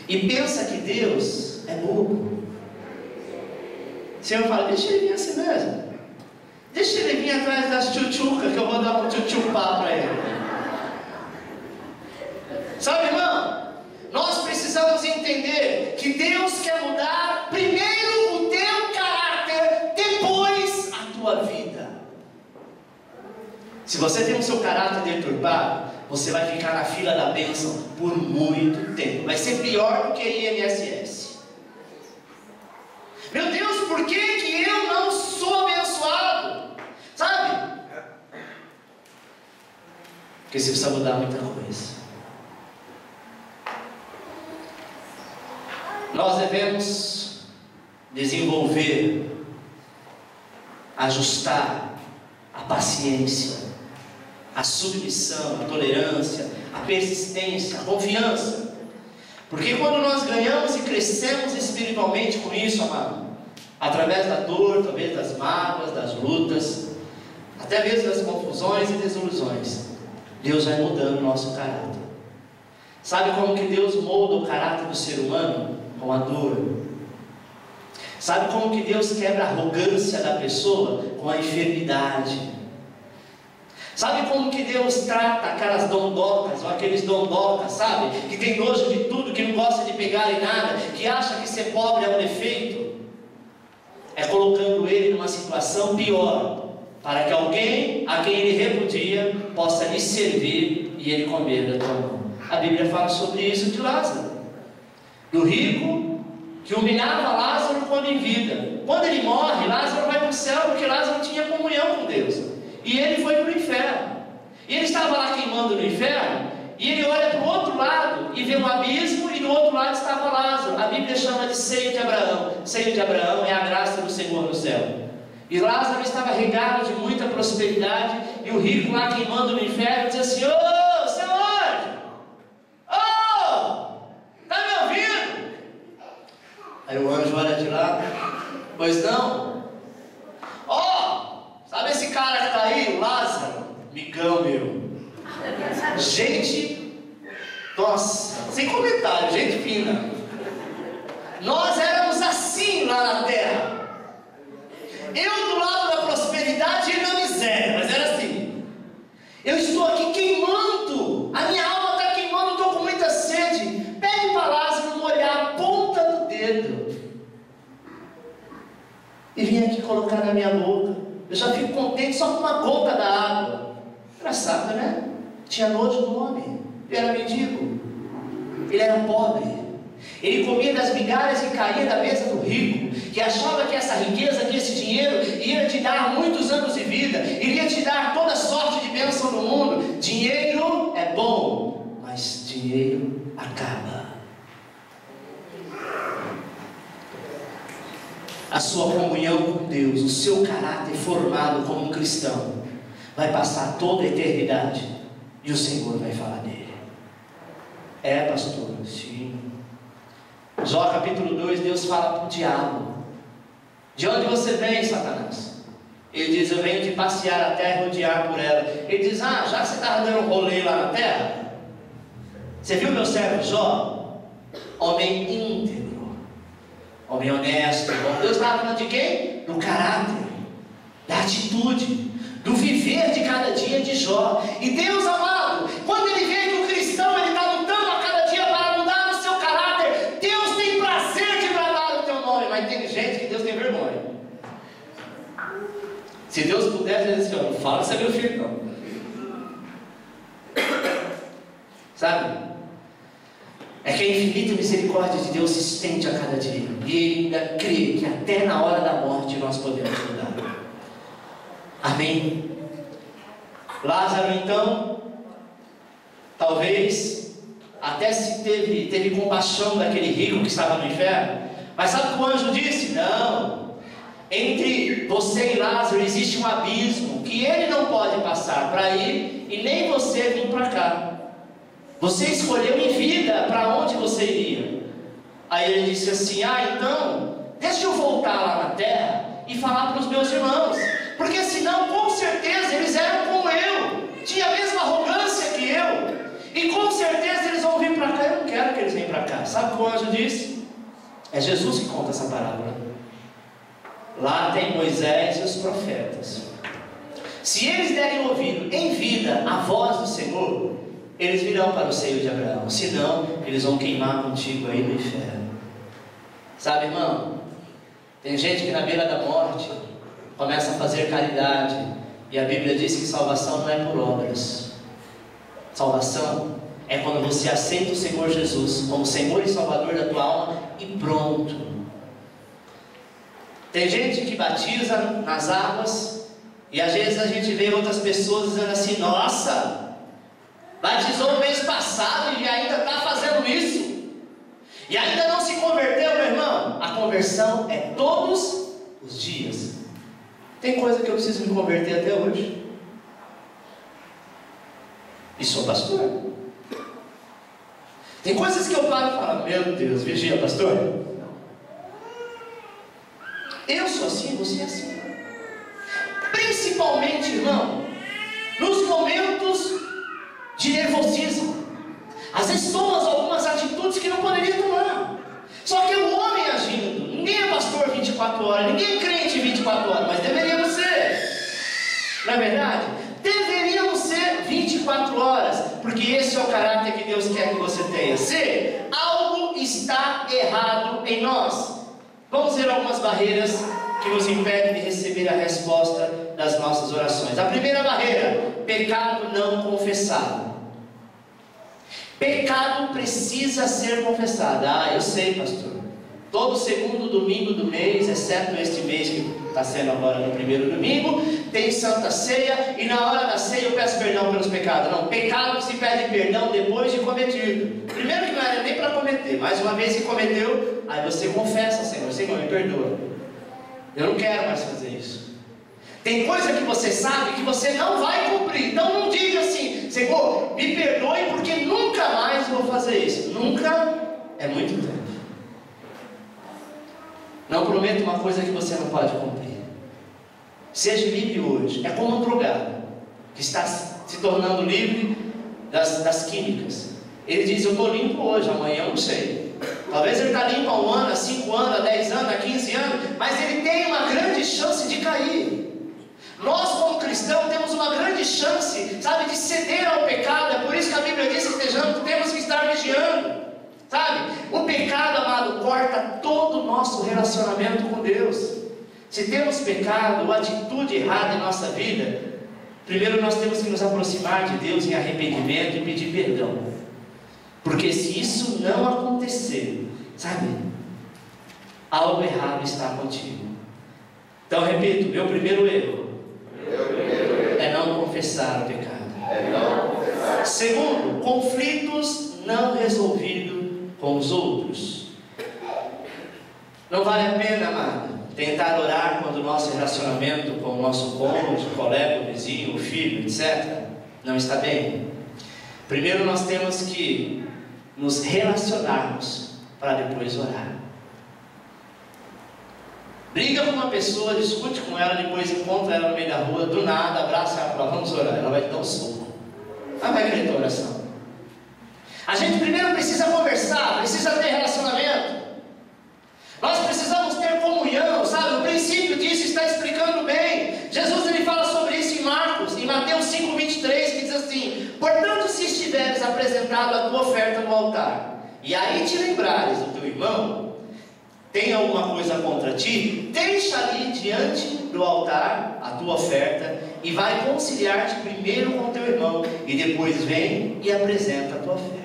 E pensa que Deus é bobo. O Senhor fala: deixa ele vir assim mesmo. Deixa ele vir atrás das tchutchucas que eu vou dar um tchutchupá para ele. Sabe, irmão? Nós precisamos entender que Deus quer mudar primeiro o teu caráter, depois a tua vida. Se você tem o seu caráter deturpado, você vai ficar na fila da bênção por muito tempo. Vai ser pior do que INSS. Meu Deus, por que eu não sou abençoado? Sabe? Porque você precisa mudar muita coisa. Nós devemos desenvolver, ajustar a paciência, a submissão, a tolerância, a persistência, a confiança. Porque quando nós ganhamos e crescemos espiritualmente com isso, amado, através da dor, através das mágoas, das lutas, até mesmo das confusões e desilusões, Deus vai mudando o nosso caráter. Sabe como que Deus molda o caráter do ser humano? Com a dor. Sabe como que Deus quebra a arrogância da pessoa? Com a enfermidade. Sabe como que Deus trata aquelas dondocas, ou aqueles dondocas, sabe? Que tem nojo de tudo, que não gosta de pegar em nada, que acha que ser pobre é um defeito? É colocando ele numa situação pior, para que alguém a quem ele repudia possa lhe servir e ele comer da tua mão. A Bíblia fala sobre isso de Lázaro, do rico que humilhava Lázaro quando em vida. Quando ele morre, Lázaro vai para o céu, porque Lázaro tinha comunhão com Deus, e ele foi para o inferno. E ele estava lá queimando no inferno, e ele olha para o outro lado e vê um abismo, e do outro lado estava Lázaro. A Bíblia chama de seio de Abraão. Seio de Abraão é a graça do Senhor no céu. E Lázaro estava regado de muita prosperidade, e o rico lá queimando no inferno dizia assim: ô, seu anjo, ô, está me ouvindo? Aí o anjo olha de lá: pois não? Ó, sabe esse cara que está aí, o Lázaro? Migão meu. Gente, nossa, sem comentário, gente fina. Nós éramos assim lá na terra. Eu do lado da prosperidade e ele na miséria, mas era assim. Eu estou aqui queimando, a minha alma está queimando, estou com muita sede. Pede para Lázaro molhar a ponta do dedo e vim aqui colocar na minha boca. Eu já fico contente só com uma gota da água. Engraçado, né? Tinha nojo do homem. Ele era mendigo, ele era pobre, ele comia das migalhas que caía da mesa do rico, que achava que essa riqueza, que esse dinheiro ia te dar muitos anos de vida, iria te dar toda sorte de bênção no mundo. Dinheiro é bom, mas dinheiro acaba. A sua comunhão com Deus, o seu caráter formado como um cristão, vai passar toda a eternidade e o Senhor vai falar dele. É, pastor, sim. Jó capítulo 2, Deus fala para o diabo: de onde você vem, Satanás? Ele diz: eu venho de passear a terra e rodear por ela. Ele diz: ah, já que você estava dando um rolê lá na terra, você viu meu servo Jó? Homem íntegro, homem honesto. Deus estava falando de quem? Do caráter, da atitude, do viver de cada dia de Jó. E Deus, amado, quando Ele vê que o cristão ele está lutando a cada dia para mudar o seu caráter, Deus tem prazer de bradar o teu nome. Mas tem gente que Deus tem vergonha. Se Deus pudesse dizer assim: ó, não fala que você é meu filho, não. Sabe? É que a infinita misericórdia de Deus se estende a cada dia, e Ele ainda crê que até na hora da morte nós podemos mudar. Amém? Lázaro, então, talvez até se teve compaixão daquele rico que estava no inferno. Mas sabe o que o anjo disse? Não, entre você e Lázaro existe um abismo que ele não pode passar para ir, e nem você vir para cá. Você escolheu em vida para onde você iria. Aí ele disse assim: ah, então deixa eu voltar lá na terra e falar para os meus irmãos, porque senão com certeza eles eram como eu, tinha a mesma arrogância que eu, e com certeza eles vão vir para cá. Eu não quero que eles venham para cá. Sabe o que o anjo disse? É Jesus que conta essa parábola. Lá tem Moisés e os profetas. Se eles derem ouvido em vida à voz do Senhor, eles virão para o seio de Abraão. Senão, eles vão queimar contigo aí no inferno. Sabe, irmão, tem gente que na beira da morte começa a fazer caridade E a Bíblia diz que salvação não é por obras. Salvação é quando você aceita o Senhor Jesus como Senhor e Salvador da tua alma e pronto. Tem gente que batiza nas águas e às vezes a gente vê outras pessoas dizendo assim: nossa, batizou no mês passado e ainda está fazendo isso, e ainda não se converteu. Meu irmão, a conversão é todos os dias. Tem coisa que eu preciso me converter até hoje, e sou pastor. Tem coisas que eu paro e falo: meu Deus, vigia, pastor. Eu sou assim, você é assim. Principalmente, irmão, nos momentos de nervosismo. Às vezes tomas algumas atitudes que não poderia tomar. Só que o homem agindo, ninguém é pastor 24 horas, ninguém é crente 24 horas, mas deveríamos ser. Não é verdade? Deveríamos ser 24 horas, porque esse é o caráter que Deus quer que você tenha. Se algo está errado em nós, vamos ver algumas barreiras que nos impedem de receber a resposta das nossas orações. A primeira barreira: pecado não confessado. Pecado precisa ser confessado. Ah, eu sei, pastor. Todo segundo domingo do mês, exceto este mês que está sendo agora no primeiro domingo, tem Santa Ceia, e na hora da ceia eu peço perdão pelos pecados. Não, pecado se pede perdão depois de cometido. Primeiro que não era nem para cometer, mas uma vez que cometeu, aí você confessa: Senhor, Senhor, me perdoa, eu não quero mais fazer isso. Tem coisa que você sabe que você não vai cumprir, então não diga assim: Senhor, me perdoe porque nunca mais vou fazer isso. Nunca é muito tempo. Não prometa uma coisa que você não pode cumprir. Seja livre hoje. É como um drogado que está se tornando livre das químicas. Ele diz: eu estou limpo hoje, amanhã eu não sei. Talvez ele está limpo há 1 ano, há 5 anos, há 10 anos, há 15 anos, mas ele tem uma grande chance de cair. Nós, como cristãos, temos uma grande chance, sabe, de ceder ao pecado. É por isso que a Bíblia diz que temos que estar vigiando. Sabe, o pecado, amado, corta todo o nosso relacionamento com Deus. Se temos pecado ou atitude errada em nossa vida, primeiro nós temos que nos aproximar de Deus em arrependimento e pedir perdão. Porque se isso não acontecer, sabe, algo errado está contigo. Então repito, meu primeiro erro é não confessar o pecado. Segundo, conflitos não resolvidos com os outros. Não vale a pena, amado, tentar orar quando o nosso relacionamento com o nosso cônjuge, colega, vizinho, filho, etc., não está bem. Primeiro nós temos que nos relacionarmos para depois orar. Briga com uma pessoa, discute com ela, depois encontra ela no meio da rua, do nada, abraça ela e fala: vamos orar. Ela vai te dar um soco. Ela vai querer tua oração. A gente primeiro precisa conversar, precisa ter relacionamento. Nós precisamos ter comunhão, sabe? O princípio disso está explicando bem. Jesus, ele fala sobre isso em Marcos, em Mateus 5:23, que diz assim: portanto, se estiveres apresentado a tua oferta no altar, e aí te lembrares do teu irmão, tem alguma coisa contra ti, deixa ali diante do altar a tua oferta, e vai conciliar-te primeiro com teu irmão, e depois vem e apresenta a tua oferta.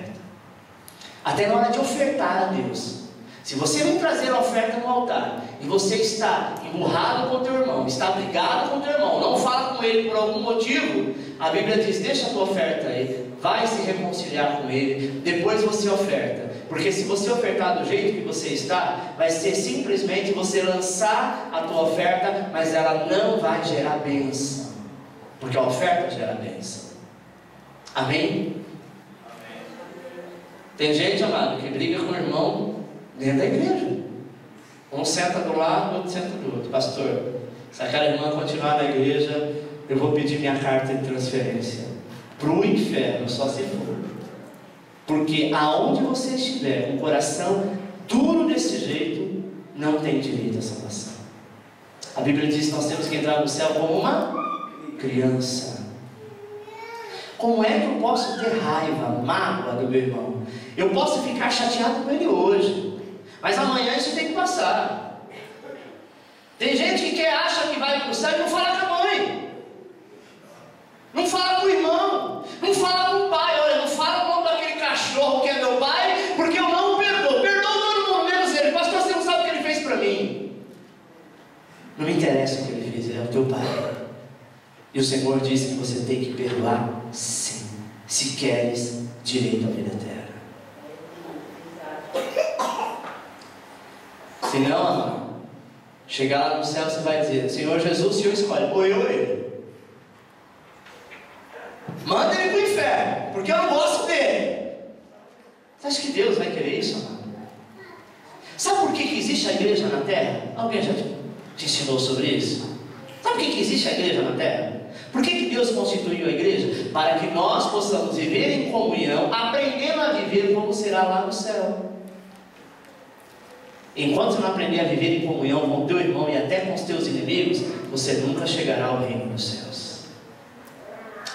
Até na hora de ofertar a Deus, se você vem trazer a oferta no altar, e você está emburrado com teu irmão, está brigado com teu irmão, não fala com ele por algum motivo, a Bíblia diz: deixa a tua oferta aí, vai se reconciliar com ele, depois você oferta. Porque se você ofertar do jeito que você está, vai ser simplesmente você lançar a tua oferta, mas ela não vai gerar bênção, porque a oferta gera bênção. Amém? Tem gente, amado, que briga com o irmão dentro da igreja. Um senta do lado, o outro senta do outro. Pastor, se aquela irmã continuar na igreja, eu vou pedir minha carta de transferência para o inferno, só se for. Porque aonde você estiver com o coração duro desse jeito, não tem direito à salvação. A Bíblia diz que nós temos que entrar no céu como uma criança. Como é que eu posso ter raiva, mágoa do meu irmão? Eu posso ficar chateado com ele hoje, mas amanhã isso tem que passar. Tem gente que acha que vai para o céu e não fala com a mãe. Não fala com o irmão, não fala com o pai. Olha, não fala com o nome daquele cachorro que é meu pai, porque eu não perdoo. Perdoa todo mundo, menos ele. Pastor, você não sabe o que ele fez para mim. Não me interessa o que ele fez, ele é o teu pai. E o Senhor disse que você tem que perdoar sim, se queres direito à vida eterna. Se não, amado, chegar lá no céu você vai dizer: Senhor Jesus, o Senhor escolhe, ou eu ou ele. Manda ele para o inferno, porque eu não gosto dele. Você acha que Deus vai querer isso, amado? Sabe por que existe a igreja na terra? Alguém já te ensinou sobre isso? Sabe por que existe a igreja na terra? Por que Deus constituiu a igreja? Para que nós possamos viver em comunhão, aprendendo a viver como será lá no céu. Enquanto você não aprender a viver em comunhão com o teu irmão e até com os teus inimigos, você nunca chegará ao reino dos céus.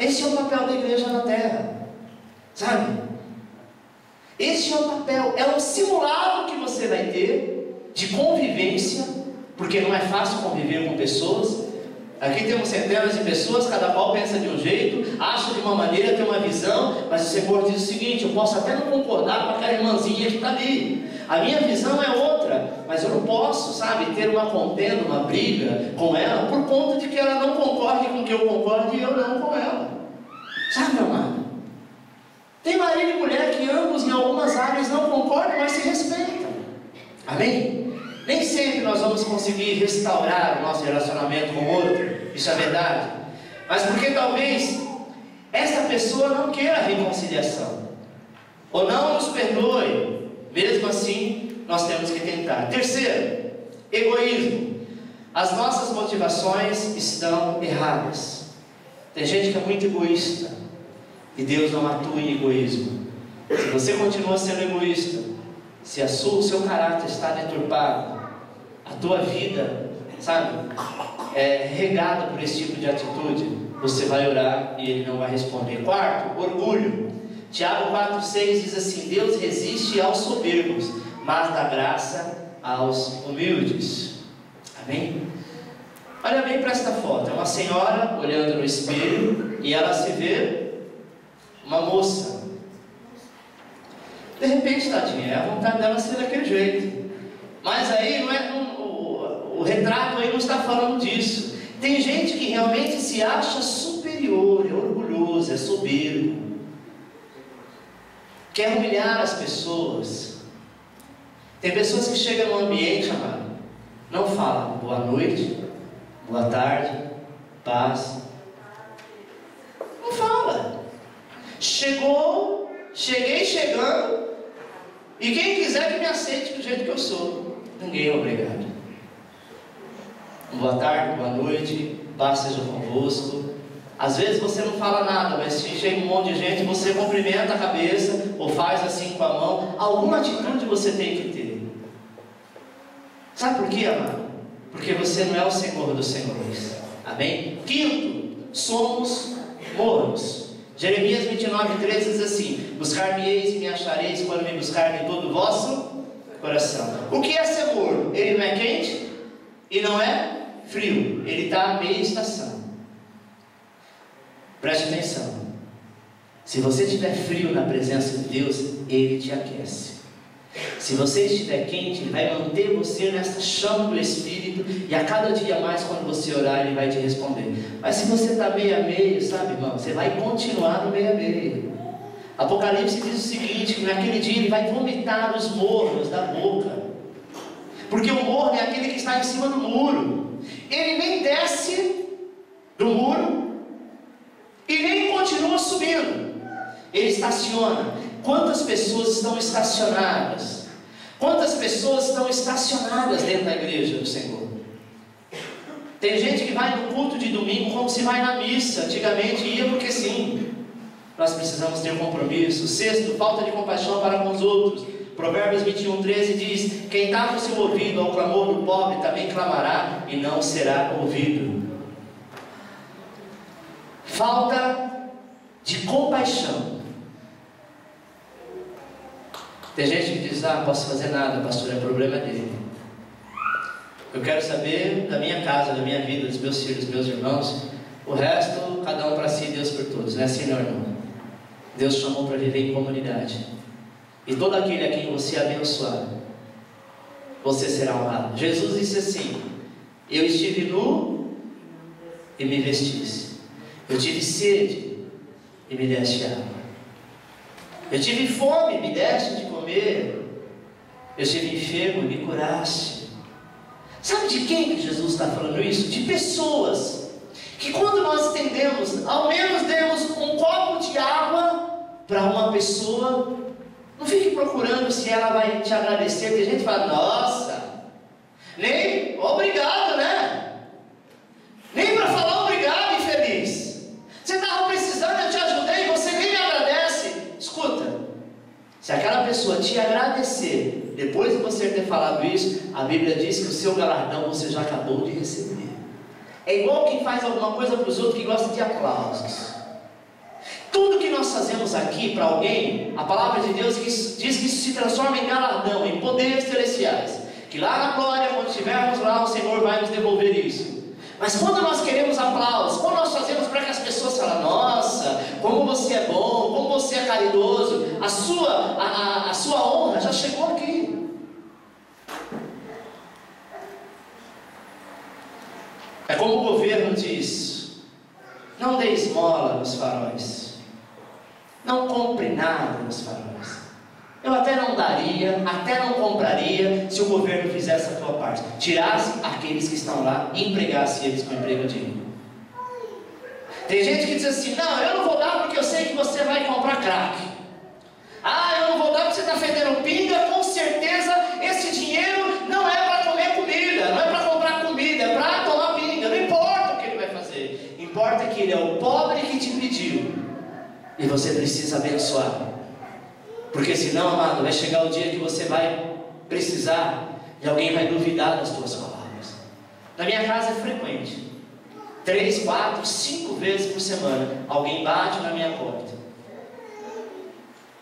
Esse é o papel da igreja na terra, sabe? Esse é o papel, é um simulado que você vai ter de convivência, porque não é fácil conviver com pessoas. Aqui temos centenas de pessoas, cada qual pensa de um jeito, acha de uma maneira, tem uma visão, mas o Senhor diz o seguinte: eu posso até não concordar com aquela irmãzinha que está ali, a minha visão é outra, mas eu não posso, sabe, ter uma contenda, uma briga com ela, por conta de que ela não concorde com o que eu concordo e eu não com ela. Sabe, meu amado? Tem marido e mulher que ambos em algumas áreas não concordam, mas se respeitam. Amém? Nem sempre nós vamos conseguir restaurar o nosso relacionamento com o outro, isso é verdade. Mas porque talvez essa pessoa não queira a reconciliação, ou não nos perdoe. Mesmo assim, nós temos que tentar. Terceiro, egoísmo. As nossas motivações estão erradas. Tem gente que é muito egoísta, e Deus não atua em egoísmo. Se você continua sendo egoísta, se o seu caráter está deturpado, a tua vida, sabe, é regada por esse tipo de atitude, você vai orar e Ele não vai responder. Quarto, orgulho. Tiago 4,6 diz assim: Deus resiste aos soberbos, mas dá graça aos humildes. Amém? Olha bem para esta foto. É uma senhora olhando no espelho e ela se vê uma moça. De repente, tadinha, é a vontade dela ser daquele jeito. Mas aí o retrato aí não está falando disso. Tem gente que realmente se acha superior, é orgulhoso, é soberbo, quer humilhar as pessoas. Tem pessoas que chegam no ambiente, amado, não falam boa noite, boa tarde, paz. Não fala. Cheguei chegando, e quem quiser que me aceite do jeito que eu sou. Ninguém é obrigado. Boa tarde, boa noite, paz seja convosco. Às vezes você não fala nada, mas se chega um monte de gente, você cumprimenta a cabeça, ou faz assim com a mão. Alguma atitude você tem que ter. Sabe por quê, amado? Porque você não é o Senhor dos senhores. Amém? Quinto, somos mornos. Jeremias 29,13 diz assim: buscar-me-eis e me achareis quando me buscar de todo o vosso coração. O que é ser morno? Ele não é quente e não é frio, ele está à meia estação. Preste atenção. Se você estiver frio na presença de Deus, Ele te aquece. Se você estiver quente, Ele vai manter você nessa chama do Espírito, e a cada dia mais, quando você orar, Ele vai te responder. Mas se você está meio a meio, sabe, irmão, você vai continuar no meio a meio. Apocalipse diz o seguinte: que naquele dia Ele vai vomitar os mornos da boca. Porque o morno é aquele que está em cima do muro. Ele nem desce do muro e nem continua subindo. Ele estaciona. Quantas pessoas estão estacionadas? Quantas pessoas estão estacionadas dentro da igreja do Senhor? Tem gente que vai no culto de domingo como se vai na missa. Antigamente ia porque sim. Nós precisamos ter compromisso. Sexto, falta de compaixão para com os outros. Provérbios 21,13 diz: quem tapa o seu ouvido ao clamor do pobre também clamará e não será ouvido. Falta de compaixão. Tem gente que diz: não posso fazer nada, pastor, é problema dele. Eu quero saber da minha casa, da minha vida, dos meus filhos, dos meus irmãos, O resto, cada um para si, Deus por todos, não é assim, não, irmão? Deus chamou para viver em comunidade. E todo aquele a quem você abençoar, você será honrado. Jesus disse assim: eu estive nu e me vestisse. Eu tive sede e me deste água. Eu tive fome e me deste de comer. Eu estive enfermo e me curaste. Sabe de quem que Jesus está falando isso? De pessoas que, quando nós estendemos, ao menos demos um copo de água para uma pessoa, não fique procurando se ela vai te agradecer. Tem gente que fala: nossa, nem obrigado, né? Nem para falar obrigado, infeliz. Você estava precisando, eu te ajudei, você nem me agradece. Escuta, se aquela pessoa te agradecer, depois de você ter falado isso, a Bíblia diz que o seu galardão você já acabou de receber. É igual quem faz alguma coisa para os outros que gosta de aplausos. Tudo que nós fazemos aqui para alguém, a palavra de Deus diz que isso se transforma em galardão, em poderes celestiais. Que lá na glória, quando estivermos lá, o Senhor vai nos devolver isso. Mas quando nós queremos aplausos, quando nós fazemos para que as pessoas falem: nossa, como você é bom, como você é caridoso, a sua honra já chegou aqui. É como o governo diz: não dê esmola nos faróis, não compre nada nos faróis. Eu até não daria, até não compraria, se o governo fizesse a sua parte, tirasse aqueles que estão lá e empregasse eles com emprego digno. Tem gente que diz assim: não, eu não vou dar porque eu sei que você vai comprar crack. Ah, eu não vou dar porque você está fedendo pinga. Com certeza esse dinheiro não é para comer comida, não é para comprar comida, é para tomar pinga. Não importa o que ele vai fazer, importa que ele é o pobre que te pediu e você precisa abençoar. Porque senão, amado, vai chegar o dia que você vai precisar e alguém vai duvidar das tuas palavras. Na minha casa é frequente, 3, 4, 5 vezes por semana, alguém bate na minha porta.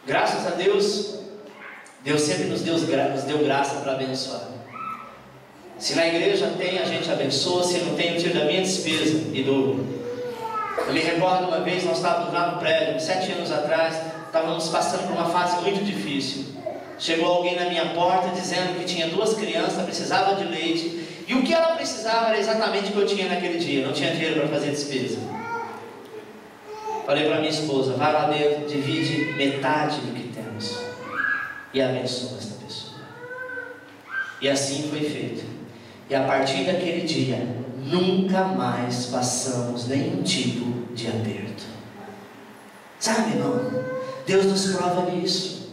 Graças a Deus, Deus sempre nos deu graça para abençoar. Se na igreja tem, a gente abençoa. Se não tem, eu tiro da minha despesa e dou. Eu me recordo uma vez, nós estávamos lá no prédio, 7 anos atrás, estávamos passando por uma fase muito difícil. Chegou alguém na minha porta dizendo que tinha 2 crianças, precisava de leite, e o que ela precisava era exatamente o que eu tinha naquele dia. Não tinha dinheiro para fazer despesa. Falei para minha esposa: vai lá dentro, divide metade do que temos e abençoa esta pessoa. E assim foi feito. E a partir daquele dia, nunca mais passamos nenhum tipo de aperto. Sabe, irmão, Deus nos prova nisso.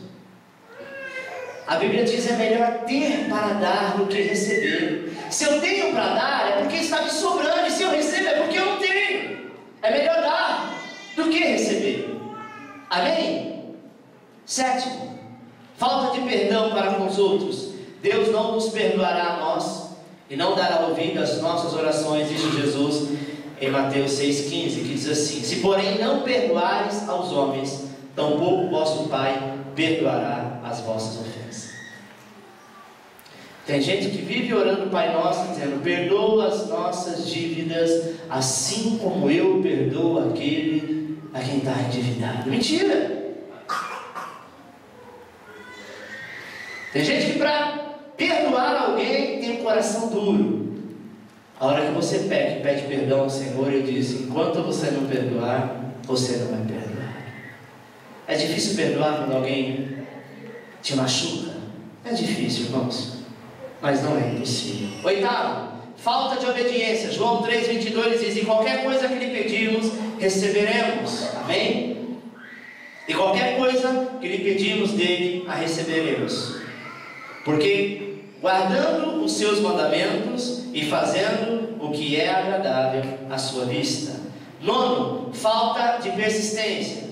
A Bíblia diz: é melhor ter para dar do que receber. Se eu tenho para dar, é porque está me sobrando. E se eu recebo, é porque eu não tenho. É melhor dar do que receber. Amém? 7º, falta de perdão para com os outros. Deus não nos perdoará a nós e não dará ouvido às nossas orações, disse Jesus em Mateus 6,15, que diz assim: se porém não perdoares aos homens, tampouco vosso Pai perdoará as vossas ofensas. Tem gente que vive orando o Pai Nosso, dizendo: perdoa as nossas dívidas, assim como eu perdoo aquele a quem está endividado. Mentira! Tem gente que para perdoar alguém tem um coração duro. A hora que você pede perdão ao Senhor, Ele diz: enquanto você não perdoar, você não vai perdoar. É difícil perdoar quando alguém te machuca? É difícil, irmãos, mas não é impossível. 8º, falta de obediência. João 3,22 diz: e qualquer coisa que lhe pedirmos, receberemos. Amém? E qualquer coisa que lhe pedirmos dele, a receberemos. Porque guardando os seus mandamentos e fazendo o que é agradável à sua vista. 9º, falta de persistência.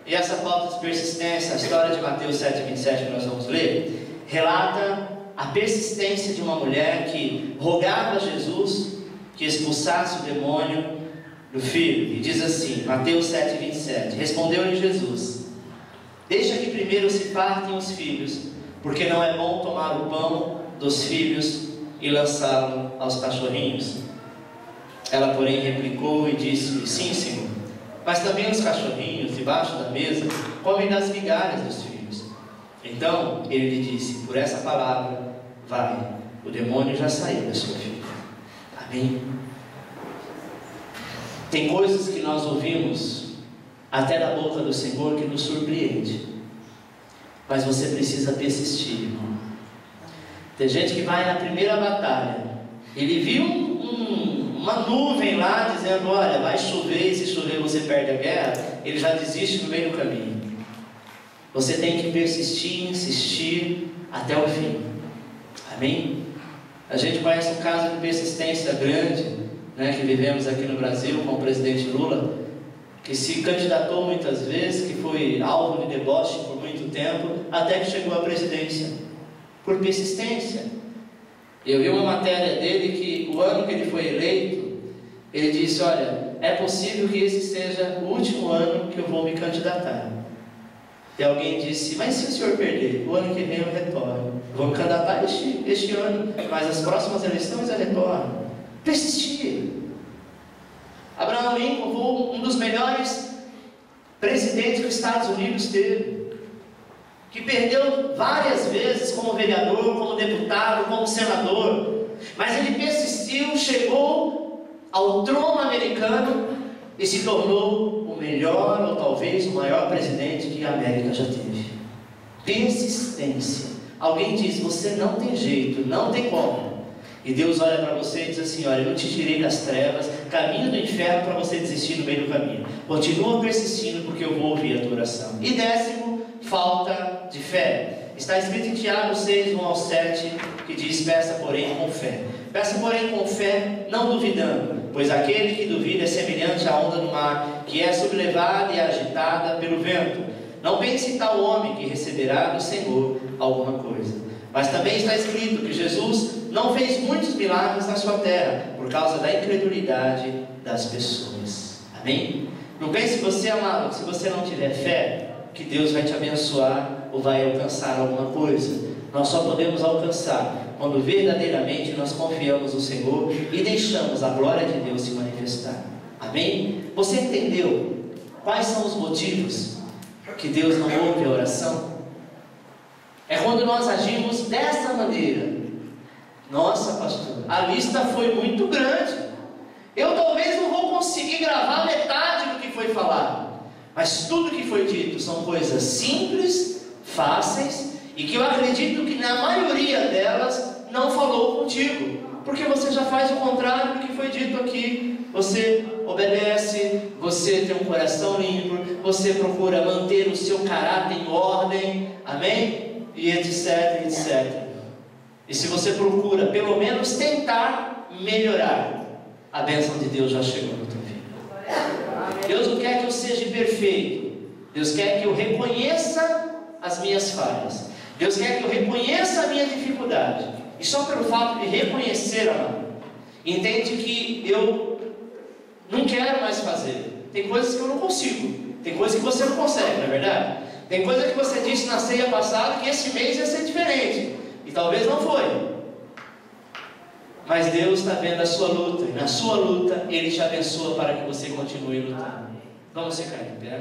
E essa falta de persistência, a história de Mateus 7,27 que nós vamos ler, relata a persistência de uma mulher que rogava a Jesus que expulsasse o demônio do filho. E diz assim, Mateus 7,27, respondeu-lhe Jesus: deixa que primeiro se partem os filhos, porque não é bom tomar o pão dos filhos e lançá-lo aos cachorrinhos. Ela, porém, replicou e disse: sim, Senhor, mas também os cachorrinhos debaixo da mesa comem das migalhas dos filhos. Então ele lhe disse: por essa palavra, vai, o demônio já saiu da sua filha. Amém? Tem coisas que nós ouvimos até da boca do Senhor que nos surpreende, mas você precisa persistir, irmão. Tem gente que vai na primeira batalha, ele viu uma nuvem lá dizendo: olha, vai chover, e se chover você perde a guerra. Ele já desiste no meio do caminho. Você tem que persistir, insistir até o fim. Amém? A gente conhece um caso de persistência grande, que vivemos aqui no Brasil com o presidente Lula, que se candidatou muitas vezes, que foi alvo de deboche por muito tempo, até que chegou à presidência, por persistência. Eu vi uma matéria dele que o ano que ele foi eleito, ele disse: olha, é possível que esse seja o último ano que eu vou me candidatar. E alguém disse: mas se o senhor perder, o ano que vem eu retorno. Vou me candidatar este ano, mas as próximas eleições eu retorno. Persistir. Abraham Lincoln foi um dos melhores presidentes que os Estados Unidos teve, que perdeu várias vezes como vereador, como deputado, como senador, mas ele persistiu, chegou ao trono americano e se tornou o melhor, ou talvez o maior presidente que a América já teve. Persistência. Alguém diz: você não tem jeito, não tem como. E Deus olha para você e diz assim: olha, eu te tirei das trevas, caminho do inferno, para você desistir no meio do caminho. Continua persistindo, porque eu vou ouvir a tua oração. E 10º, falta de fé. Está escrito em Tiago 6, 1 ao 7, que diz: peça porém com fé. Peça porém com fé, não duvidando, pois aquele que duvida é semelhante à onda do mar, que é sublevada e agitada pelo vento. Não pense tal homem que receberá do Senhor alguma coisa. Mas também está escrito que Jesus não fez muitos milagres na sua terra, por causa da incredulidade das pessoas. Amém? Não pense você, amado, que se você não tiver fé, que Deus vai te abençoar ou vai alcançar alguma coisa. Nós só podemos alcançar quando verdadeiramente nós confiamos no Senhor e deixamos a glória de Deus se manifestar. Amém? Você entendeu quais são os motivos que Deus não ouve a oração? É quando nós agimos dessa maneira. Nossa, pastor, a lista foi muito grande. Eu talvez não vou conseguir gravar metade do que foi falado, mas tudo que foi dito são coisas simples, fáceis, e que eu acredito que na maioria delas não falou contigo, porque você já faz o contrário do que foi dito aqui. Você obedece, você tem um coração limpo, você procura manter o seu caráter em ordem, amém? E etc, etc. E se você procura pelo menos tentar melhorar, a bênção de Deus já chegou na tua vida. Deus não quer que eu seja perfeito. Deus quer que eu reconheça as minhas falhas. Deus quer que eu reconheça a minha dificuldade. E só pelo fato de reconhecer, amado, entende que eu não quero mais fazer. Tem coisas que eu não consigo. Tem coisas que você não consegue, não é verdade? Tem coisa que você disse na ceia passada que esse mês ia ser diferente. E talvez não foi. Mas Deus está vendo a sua luta. E na sua luta Ele te abençoa para que você continue lutando. Vamos ficar de pé.